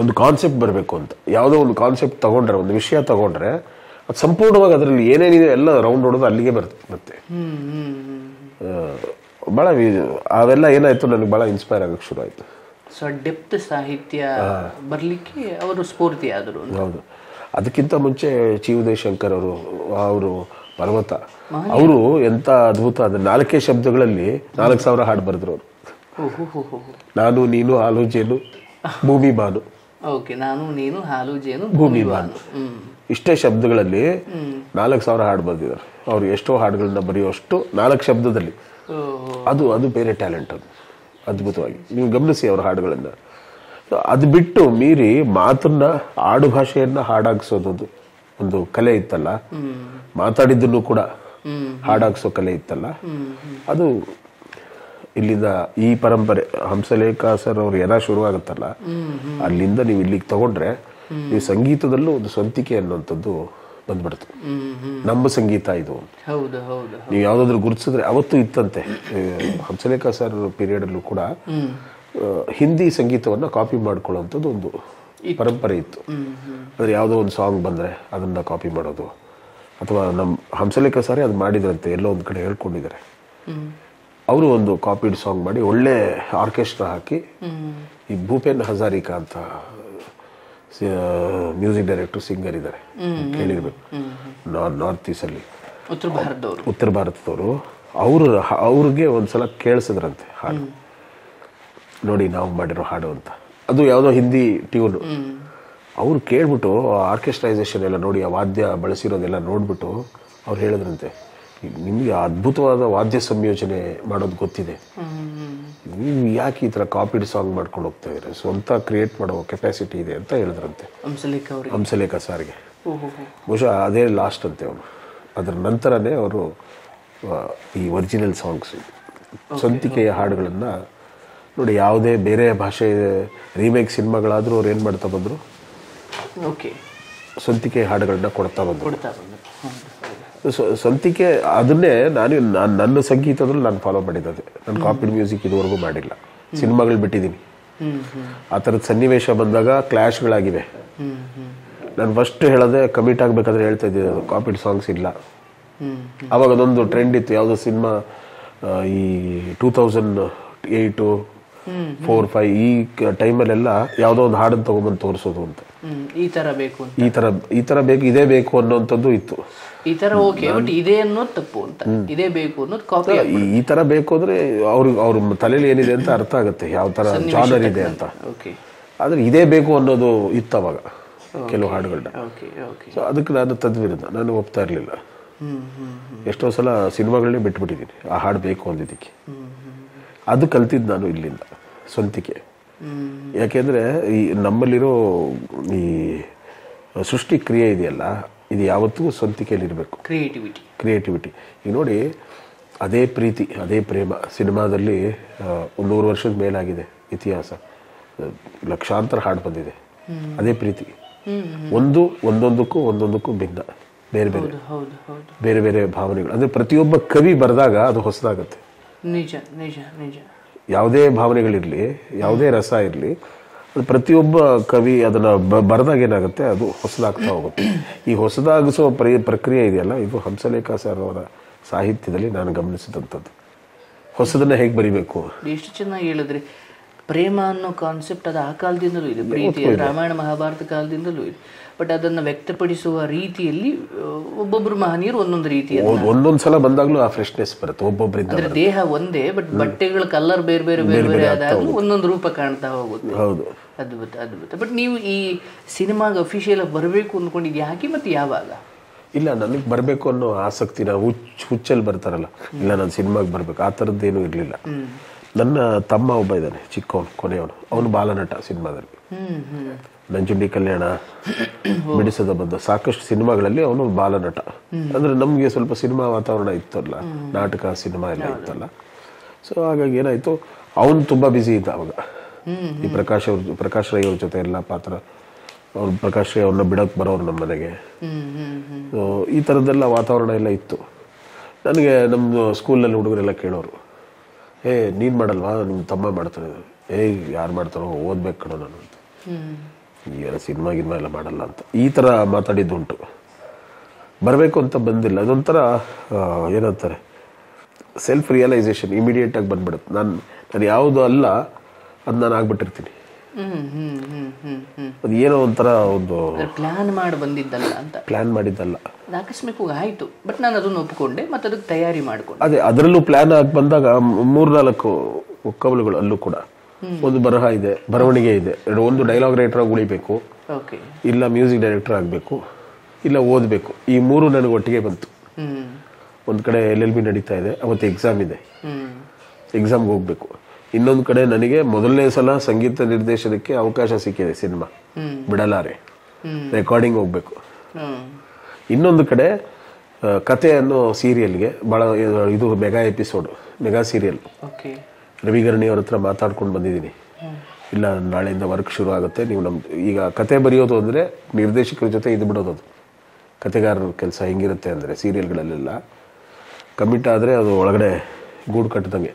ಒಂದು ಕಾನ್ಸೆಪ್ಟ್ ಬರಬೇಕು ಅಂತ, ಯಾವುದೋ ಒಂದು ಕಾನ್ಸೆಪ್ಟ್ ತಗೊಂಡ್ರೆ, ಒಂದು ವಿಷಯ ತಗೊಂಡ್ರೆ ಅದು ಸಂಪೂರ್ಣವಾಗಿ ಅದರಲ್ಲಿ ಏನೇನಿದೆ ಎಲ್ಲ ರೌಂಡ್ ಹೊಡೋದು ಅಲ್ಲಿಗೆ ಬರುತ್ತೆ. ಭಾಳ ಅವೆಲ್ಲ ಏನಾಯ್ತು, ನನಗೆ ಭಾಳ ಇನ್ಸ್ಪೈರ್ ಆಗೋಕ್ಕೆ ಶುರು ಆಯಿತು. ಸೊ ಡೆಪ್ತ್ ಸಾಹಿತ್ಯ ಬರಲಿಕ್ಕೆ ಅವರು ಸ್ಫೂರ್ತಿ ಆದರು. ಹೌದು. ಅದಕ್ಕಿಂತ ಮುಂಚೆ ಚಿ ಉದಯಶಂಕರ್ ಅವರು ಪರ್ವತ, ಅವರು ಎಂಥ ಅದ್ಭುತ. ಅದು 4 ಶಬ್ದಗಳಲ್ಲಿ 4000 ಹಾಡು ಬರೆದ್ರು ಅವರು. ನಾನು ನೀನು ಹಾಲು ಜೇನು ಭೂಮಿ ಬಾನು. ನಾನು ನೀನು ಹಾಲು ಜೇನು ಭೂಮಿ ಬಾನು, ಇಷ್ಟೇ ಶಬ್ದಗಳಲ್ಲಿ 4000 ಹಾಡು ಬರೆದಿದ್ದಾರೆ. ಅವ್ರು ಎಷ್ಟೋ ಹಾಡುಗಳನ್ನ ಬರೆಯುವಷ್ಟು 4 ಶಬ್ದದಲ್ಲಿ. ಅದು ಬೇರೆ ಟ್ಯಾಲೆಂಟ್, ಅದು ಅದ್ಭುತವಾಗಿ ನೀವು ಗಮನಿಸಿ ಅವ್ರ ಹಾಡುಗಳನ್ನ. ಅದು ಬಿಟ್ಟು ಮೀರಿ ಮಾತನ್ನ, ಆಡು ಭಾಷೆಯನ್ನ ಹಾಡಾಗಿಸೋದು ಒಂದು ಕಲೆ ಇತ್ತಲ್ಲ, ಮಾತಾಡಿದ್ದನ್ನು ಕೂಡ ಹಾಡಾಗಿಸೋ ಕಲೆ ಇತ್ತಲ್ಲ, ಅದು ಇಲ್ಲಿಂದ ಈ ಪರಂಪರೆ ಹಂಸಲೇಖ ಸರ್ ಅವ್ರು ಏನೋ ಶುರು ಆಗುತ್ತಲ್ಲ, ಅಲ್ಲಿಂದ ನೀವು ಇಲ್ಲಿಗೆ ತಗೊಂಡ್ರೆ ನೀವು ಸಂಗೀತದಲ್ಲೂ ಒಂದು ಸ್ವಂತಿಕೆ ಅನ್ನುವಂಥದ್ದು ಬಂದ್ಬಿಡ್ತು. ನಮ್ಮ ಸಂಗೀತ ಇದು. ನೀವು ಯಾವ್ದಾದ್ರು ಗುರುತಿಸಿದ್ರೆ, ಅವತ್ತು ಇತ್ತಂತೆ ಹಂಸಲೇಖ ಸರ್ ಪೀರಿಯಡ್ ಅಲ್ಲೂ ಕೂಡ ಹಿಂದಿ ಸಂಗೀತವನ್ನ ಕಾಪಿ ಮಾಡ್ಕೊಳ್ಳೋಂಥದ್ದು ಒಂದು ಪರಂಪರೆ ಇತ್ತು. ಅಂದ್ರೆ ಯಾವುದೋ ಒಂದು ಸಾಂಗ್ ಬಂದ್ರೆ ಅದನ್ನ ಕಾಪಿ ಮಾಡೋದು, ಅಥವಾ ನಮ್ಮ ಹಂಸಲೇಖ ಸರ್ ಅದು ಮಾಡಿದ್ರಂತೆ, ಎಲ್ಲೋ ಒಂದು ಕಡೆ ಹೇಳ್ಕೊಂಡಿದ್ದಾರೆ. ಅವರು ಒಂದು ಕಾಪಿಡ್ ಸಾಂಗ್ ಮಾಡಿ ಒಳ್ಳೆ ಆರ್ಕೆಸ್ಟ್ರಾ ಹಾಕಿ, ಈ ಭೂಪೇನ್ ಹಜಾರಿಕಾ ಅಂತ ಮ್ಯೂಸಿಕ್ ಡೈರೆಕ್ಟರ್, ಸಿಂಗರ್ ಇದ್ದಾರೆ, ಕೇಳಿರ್ಬೇಕು, ನಾರ್ತ್ ಈಸ್ಟ್ ಅಲ್ಲಿ, ಉತ್ತರ ಭಾರತದವರು. ಅವ್ರಿಗೆ ಒಂದ್ಸಲ ಕೇಳಿಸಿದ್ರಂತೆ ಹಾಡು, ನೋಡಿ ನಾವು ಮಾಡಿರೋ ಹಾಡು ಅಂತ. ಅದು ಯಾವುದೋ ಹಿಂದಿ ಟ್ಯೂನ್. ಅವ್ರು ಕೇಳ್ಬಿಟ್ಟು ಆರ್ಕೆಸ್ಟ್ರೈಸೇಷನ್ ಎಲ್ಲ ನೋಡಿ, ಆ ವಾದ್ಯ ಬಳಸಿರೋದೆಲ್ಲ ನೋಡ್ಬಿಟ್ಟು ಅವ್ರು ಹೇಳಿದ್ರಂತೆ, ನಿಮಗೆ ಅದ್ಭುತವಾದ ವಾದ್ಯ ಸಂಯೋಜನೆ ಮಾಡೋದು ಗೊತ್ತಿದೆ, ನೀವು ಯಾಕೆ ಈ ಥರ ಕಾಪಿಡ್ ಸಾಂಗ್ ಮಾಡ್ಕೊಂಡು ಹೋಗ್ತಾ ಇದ್ರೆ, ಸ್ವಂತ ಕ್ರಿಯೇಟ್ ಮಾಡೋ ಕೆಪಾಸಿಟಿ ಇದೆ ಅಂತ ಹೇಳಿದ್ರಂತೆ ಹಂಸಲೇಖ ಸಾರ್ಗೆ. ಬಹುಶಃ ಅದೇ ಲಾಸ್ಟ್ ಅಂತೆ ಅವರು. ಅದರ ನಂತರನೇ ಅವರು ಈ ಒರಿಜಿನಲ್ ಸಾಂಗ್ಸ್, ಸ್ವಂತಿಕೆಯ ಹಾಡುಗಳನ್ನು ನೋಡಿ, ಯಾವುದೇ ಬೇರೆ ಭಾಷೆ ರೀಮೇಕ್ ಸಿನಿಮಾಗಳಾದರೂ ಅವ್ರು ಏನು ಮಾಡ್ತಾ ಬಂದರು, ಸ್ವಂತಿಕೆ ಹಾಡುಗಳನ್ನ ಕೊಡ್ತಾ ಬಂದರು. ಸ್ವಂತಿಕೆ ಅದನ್ನೇ ನನ್ನ ಸಂಗೀತದಲ್ಲಿ ನಾನು ಫಾಲೋ ಮಾಡಿದ್ದೆ. ನಾನು ಕಾಪಿಡ್ ಮ್ಯೂಸಿಕ್ ಇದುವರೆಗೂ ಮಾಡಿಲ್ಲ, ಸಿನಿಮಾಗಳು ಬಿಟ್ಟಿದ್ದೀನಿ. ಆ ಥರದ ಸನ್ನಿವೇಶ ಬಂದಾಗ ಕ್ಲಾಶ್ಗಳಾಗಿವೆ. ನಾನು ಫಸ್ಟ್ ಹೇಳೋದೆ, ಕಮಿಟ್ ಆಗಬೇಕಾದ್ರೆ ಹೇಳ್ತಾ ಇದ್ದೆ, ಅದು ಕಾಪಿಡ್ ಸಾಂಗ್ಸ್ ಇಲ್ಲ. ಆವಾಗ ಅದೊಂದು ಟ್ರೆಂಡ್ ಇತ್ತು, ಯಾವುದೋ ಸಿನಿಮಾ ಈ 2008 4, 5 ಈ ಟೈಮಲ್ಲೆಲ್ಲ ಯಾವುದೋ ಒಂದು ಹಾಡನ್ನು ತಗೊಂಡ್ಬಂದು ತೋರಿಸೋದು ಅಂತ. ಈ ತರ ಬೇಕು ಅಂತ, ಈ ತರ ಬೇಕು, ಇದೇ ಬೇಕು ಅನ್ನೋಂಥದ್ದು ಇತ್ತು. ಈ ತರ ಓಕೆ, ಬಟ್ ಇದೇ ಅನ್ನೋದು ತಪ್ಪು ಅಂತ, ಇದೇ ಬೇಕು ಅನ್ನೋದು ಕಾಪಿ. ಈ ತರ ಬೇಕು ಅಂದ್ರೆ ಅವ್ರ ತಲೆಯಲ್ಲಿ ಏನಿದೆ ಅಂತ ಅರ್ಥ ಆಗುತ್ತೆ, ಯಾವ ತರ ಜಾನರ್ ಇದೆ ಅಂತ. ಆದ್ರೆ ಇದೇ ಬೇಕು ಅನ್ನೋದು ಇತ್ತು ಅವಾಗ ಕೆಲವು ಹಾಡುಗಳನ್ನ. ಸೊ ಅದಕ್ಕೆ ನಾನು ತದ್ವಿರುದ್ಧ, ನಾನು ಒಪ್ತಾ ಇರಲಿಲ್ಲ. ಎಷ್ಟೋ ಸಲ ಸಿನಿಮಾಗಳನ್ನೇ ಬಿಟ್ಬಿಟ್ಟಿದ್ದೀನಿ ಆ ಹಾಡು ಬೇಕು ಅಂದಿದ್ದಕ್ಕೆ. ಅದು ಕಲ್ತಿದ್ದು ನಾನು ಇಲ್ಲಿಂದ ಸ್ವಂತಿಕೆ. ಯಾಕೆಂದ್ರೆ ಈ ನಮ್ಮಲ್ಲಿರೋ ಈ ಸೃಷ್ಟಿ ಕ್ರಿಯೆ ಇದೆಯಲ್ಲ, ಇದು ಯಾವತ್ತೂ ಸ್ವಂತಿಕೆಯಲ್ಲಿ ಇರಬೇಕು. ಕ್ರಿಯೇಟಿವಿಟಿ. ಈಗ ನೋಡಿ, ಅದೇ ಪ್ರೀತಿ, ಅದೇ ಪ್ರೇಮ ಸಿನಿಮಾದಲ್ಲಿ 100 ವರ್ಷದ ಮೇಲಾಗಿದೆ ಇತಿಹಾಸ, ಲಕ್ಷಾಂತರ ಹಾಡು ಬಂದಿದೆ. ಅದೇ ಪ್ರೀತಿ ಒಂದೊಂದಕ್ಕೂ ಭಿನ್ನ, ಬೇರೆ ಬೇರೆ ಭಾವನೆಗಳು. ಅಂದ್ರೆ ಪ್ರತಿಯೊಬ್ಬ ಕವಿ ಬರೆದಾಗ ಅದು ಹೊಸದಾಗತ್ತೆ. ನಿಜ ನಿಜ ನಿಜ. ಯಾವುದೇ ಭಾವನೆಗಳಿರ್ಲಿ, ಯಾವುದೇ ರಸ ಇರಲಿ, ಅದು ಪ್ರತಿಯೊಬ್ಬ ಕವಿ ಅದನ್ನ ಬರೆದಾಗ ಏನಾಗುತ್ತೆ, ಅದು ಹೊಸದಾಗ್ತಾ ಹೋಗುತ್ತೆ. ಈ ಹೊಸದಾಗಿಸೋ ಪ್ರಕ್ರಿಯೆ ಇದೆಯಲ್ಲ, ಇದು ಹಂಸಲೇಖ ಸರ್ ಅವರ ಸಾಹಿತ್ಯದಲ್ಲಿ ನಾನು ಗಮನಿಸಿದಂಥದ್ದು. ಹೊಸದನ್ನ ಹೇಗೆ ಬರಿಬೇಕು. ಎಷ್ಟು ಚೆನ್ನಾಗಿ ಹೇಳಿದ್ರಿ. ಪ್ರೇಮ ಅನ್ನೋ ಕಾನ್ಸೆಪ್ಟ್ ಅದು ಆ ಕಾಲದಿಂದಲೂ ಇದೆ, ಪ್ರೀತಿ ರಾಮಾಯಣ ಮಹಾಭಾರತ ಕಾಲದಿಂದಲೂ ಇದೆ. ಬಟ್ ಅದನ್ನ ವ್ಯಕ್ತಪಡಿಸುವ ರೀತಿಯಲ್ಲಿ ಒಬ್ಬೊಬ್ರು ಮಹನೀಯರು ಒಂದೊಂದು ರೀತಿ, ಒಂದೊಂದ್ಸಲ ಬಂದಾಗ್ಲೂ ಆ ಫ್ರೆಶ್ನೆಸ್ ಬರುತ್ತೆ ಒಬ್ಬೊಬ್ಬರಿಂದ. ಅಂದ್ರೆ ದೇಹ ಒಂದೇ, ಬಟ್ ಬಟ್ಟೆಗಳ ಕಲರ್ ಬೇರೆ ಬೇರೆ ಬೇರೆ ಬೇರೆ ಆದಾಗಲೂ ಒಂದೊಂದು ರೂಪ ಕಾಣ್ತಾ ಹೋಗುತ್ತೆ. ಹೌದು, ಅದ್ಭುತ ಅದ್ಭುತ. ಬಟ್ ನೀವು ಈ ಸಿನಿಮಾಗೆ ಅಫಿಷಿಯಲ್ ಆಗಿ ಬರಬೇಕು ಅಂದ್ಕೊಂಡಿದ್ದು ಯಾಕೆ ಮತ್ತೆ ಯಾವಾಗ? ಇಲ್ಲ, ನನಗೆ ಬರಬೇಕು ಅನ್ನೋ ಆಸಕ್ತಿ, ನಾವು ಹುಚ್ಚಲ್ಲಿ ಬರ್ತಾರಲ್ಲ, ಇಲ್ಲ ನಾನು ಸಿನಿಮಾಗೆ ಬರ್ಬೇಕು, ಆ ಥರದ್ದೇನೂ ಇರಲಿಲ್ಲ. ನನ್ನ ತಮ್ಮ ಒಬ್ಬ ಇದ್ದಾನೆ, ಚಿಕ್ಕವನು, ಕೊನೆಯವನು. ಅವನು ಬಾಲನಟ ಸಿನಿಮಾದಲ್ಲಿ. ನಂಜುಂಡಿ ಕಲ್ಯಾಣ, ಬಿಡಿಸದ ಬದ್ಧ, ಸಾಕಷ್ಟು ಸಿನಿಮಾಗಳಲ್ಲಿ ಅವನು ಬಾಲನಟ. ಅಂದ್ರೆ ನಮ್ಗೆ ಸ್ವಲ್ಪ ಸಿನಿಮಾ ವಾತಾವರಣ ಇತ್ತಲ್ಲ, ನಾಟಕ ಸಿನಿಮಾ ಎಲ್ಲ ಇತ್ತಲ್ಲ. ಸೊ ಹಾಗಾಗಿ ಏನಾಯ್ತು, ಅವನು ತುಂಬಾ ಬ್ಯುಸಿ ಇದ್ದ ಅವಾಗ. ಈ ಪ್ರಕಾಶ್ ರೈ ಅವ್ರ ಜೊತೆ ಎಲ್ಲ ಪಾತ್ರ, ಅವ್ರು ಪ್ರಕಾಶ್ ರೈ ಅವ್ರನ್ನ ಬಿಡಕ್ ಬರೋರು ನಮ್ಮ ಮನೆಗೆ. ಈ ಥರದ್ದೆಲ್ಲ ವಾತಾವರಣ ಎಲ್ಲ ಇತ್ತು. ನನಗೆ ನಮ್ಮದು ಸ್ಕೂಲಲ್ಲಿ ಹುಡುಗರೆಲ್ಲ ಕೇಳೋರು, ನೀನು ಮಾಡಲ್ವಾ, ನಿಮ್ಮ ತಮ್ಮ ಮಾಡ್ತಾನೆ. ಯಾರು ಮಾಡ್ತಾರೋ, ಓದ್ಬೇಕು ಕಣೋ ನಾನು ಅಂತ, ಈಗ ಸಿನಿಮಾ ಎಲ್ಲ ಮಾಡಲ್ಲ ಅಂತ ಈ ಥರ ಮಾತಾಡಿದ್ದುಂಟು. ಬರಬೇಕು ಅಂತ ಬಂದಿಲ್ಲ. ಅದೊಂಥರ ಏನಂತಾರೆ, ಸೆಲ್ಫ್ ರಿಯಲೈಸೇಷನ್ ಇಮಿಡಿಯೇಟ್ ಆಗಿ ಬಂದ್ಬಿಡುತ್ತೆ. ನಾನು ಯಾವುದು ಅಲ್ಲ ಅದು ನಾನು ಆಗ್ಬಿಟ್ಟಿರ್ತೀನಿ. ಅದು ಏನೋ ಒಂಥರ ಒಂದು ಪ್ಲಾನ್ ಮಾಡಿ ಬಂದಿದ್ದಲ್ಲ ಅಂತ. ಪ್ಲಾನ್ ಮಾಡಿದ್ದಲ್ಲ, ಆಕಸ್ಮಿಕವಾಗಿ ಆಯ್ತು. ಬಟ್ ನಾನು ಅದನ್ನು ಒಪ್ಪಿಕೊಂಡೆ, ಮತ್ತೆ ಅದಕ್ಕೆ ತಯಾರಿ ಮಾಡ್ಕೊಂಡೆ. ಅದೇ ಅದರಲ್ಲೂ ಪ್ಲಾನ್ ಆಗಿ ಬಂದಾಗ 3-4 ಕವಲುಗಳು. ಅಲ್ಲೂ ಕೂಡ ಒಂದು ಬರಹ ಇದೆ, ಬರವಣಿಗೆ ಇದೆ, ಒಂದು ಡೈಲಾಗ್ ರೈಟರ್ ಆಗಿ ಉಳಿಬೇಕು, ಇಲ್ಲ ಮ್ಯೂಸಿಕ್ ಡೈರೆಕ್ಟರ್ ಆಗಬೇಕು, ಇಲ್ಲ ಓದಬೇಕು. ಈ 3 ನನಗೆ ಒಟ್ಟಿಗೆ ಬಂತು. ಒಂದು ಕಡೆ LLB ನಡೀತಾ ಇದೆ, ಅವತ್ತು ಎಕ್ಸಾಮ್ ಇದೆ, ಎಕ್ಸಾಮ್ಗೆ ಹೋಗ್ಬೇಕು. ಇನ್ನೊಂದು ಕಡೆ ನನಗೆ ಮೊದಲನೇ ಸಲ ಸಂಗೀತ ನಿರ್ದೇಶನಕ್ಕೆ ಅವಕಾಶ ಸಿಕ್ಕಿದೆ, ಸಿನಿಮಾ ಬಿಡಲಾರೆ, ರೆಕಾರ್ಡಿಂಗ್ ಹೋಗ್ಬೇಕು. ಇನ್ನೊಂದು ಕಡೆ ಕತೆ ಅನ್ನೋ ಸೀರಿಯಲ್ಗೆ ಭಾಳ ಇದು ಮೆಗಾ ಸೀರಿಯಲ್ ರವಿಗರ್ಣಿ ಅವ್ರ ಹತ್ರ ಮಾತಾಡ್ಕೊಂಡು ಬಂದಿದ್ದೀನಿ. ಇಲ್ಲ, ನಾಳೆಯಿಂದ ವರ್ಕ್ ಶುರು ಆಗುತ್ತೆ, ನೀವು ಈಗ ಕತೆ ಬರೆಯೋದು ಅಂದರೆ ನಿರ್ದೇಶಕರ ಜೊತೆ ಇದು ಬಿಡೋದು. ಅದು ಕತೆಗಾರರ ಕೆಲಸ ಹೆಂಗಿರುತ್ತೆ ಅಂದರೆ, ಸೀರಿಯಲ್ಗಳಲ್ಲೆಲ್ಲ ಕಮಿಟ್ ಆದರೆ ಅದು ಒಳಗಡೆ ಗೂಡು ಕಟ್ಟಿದಂಗೆ.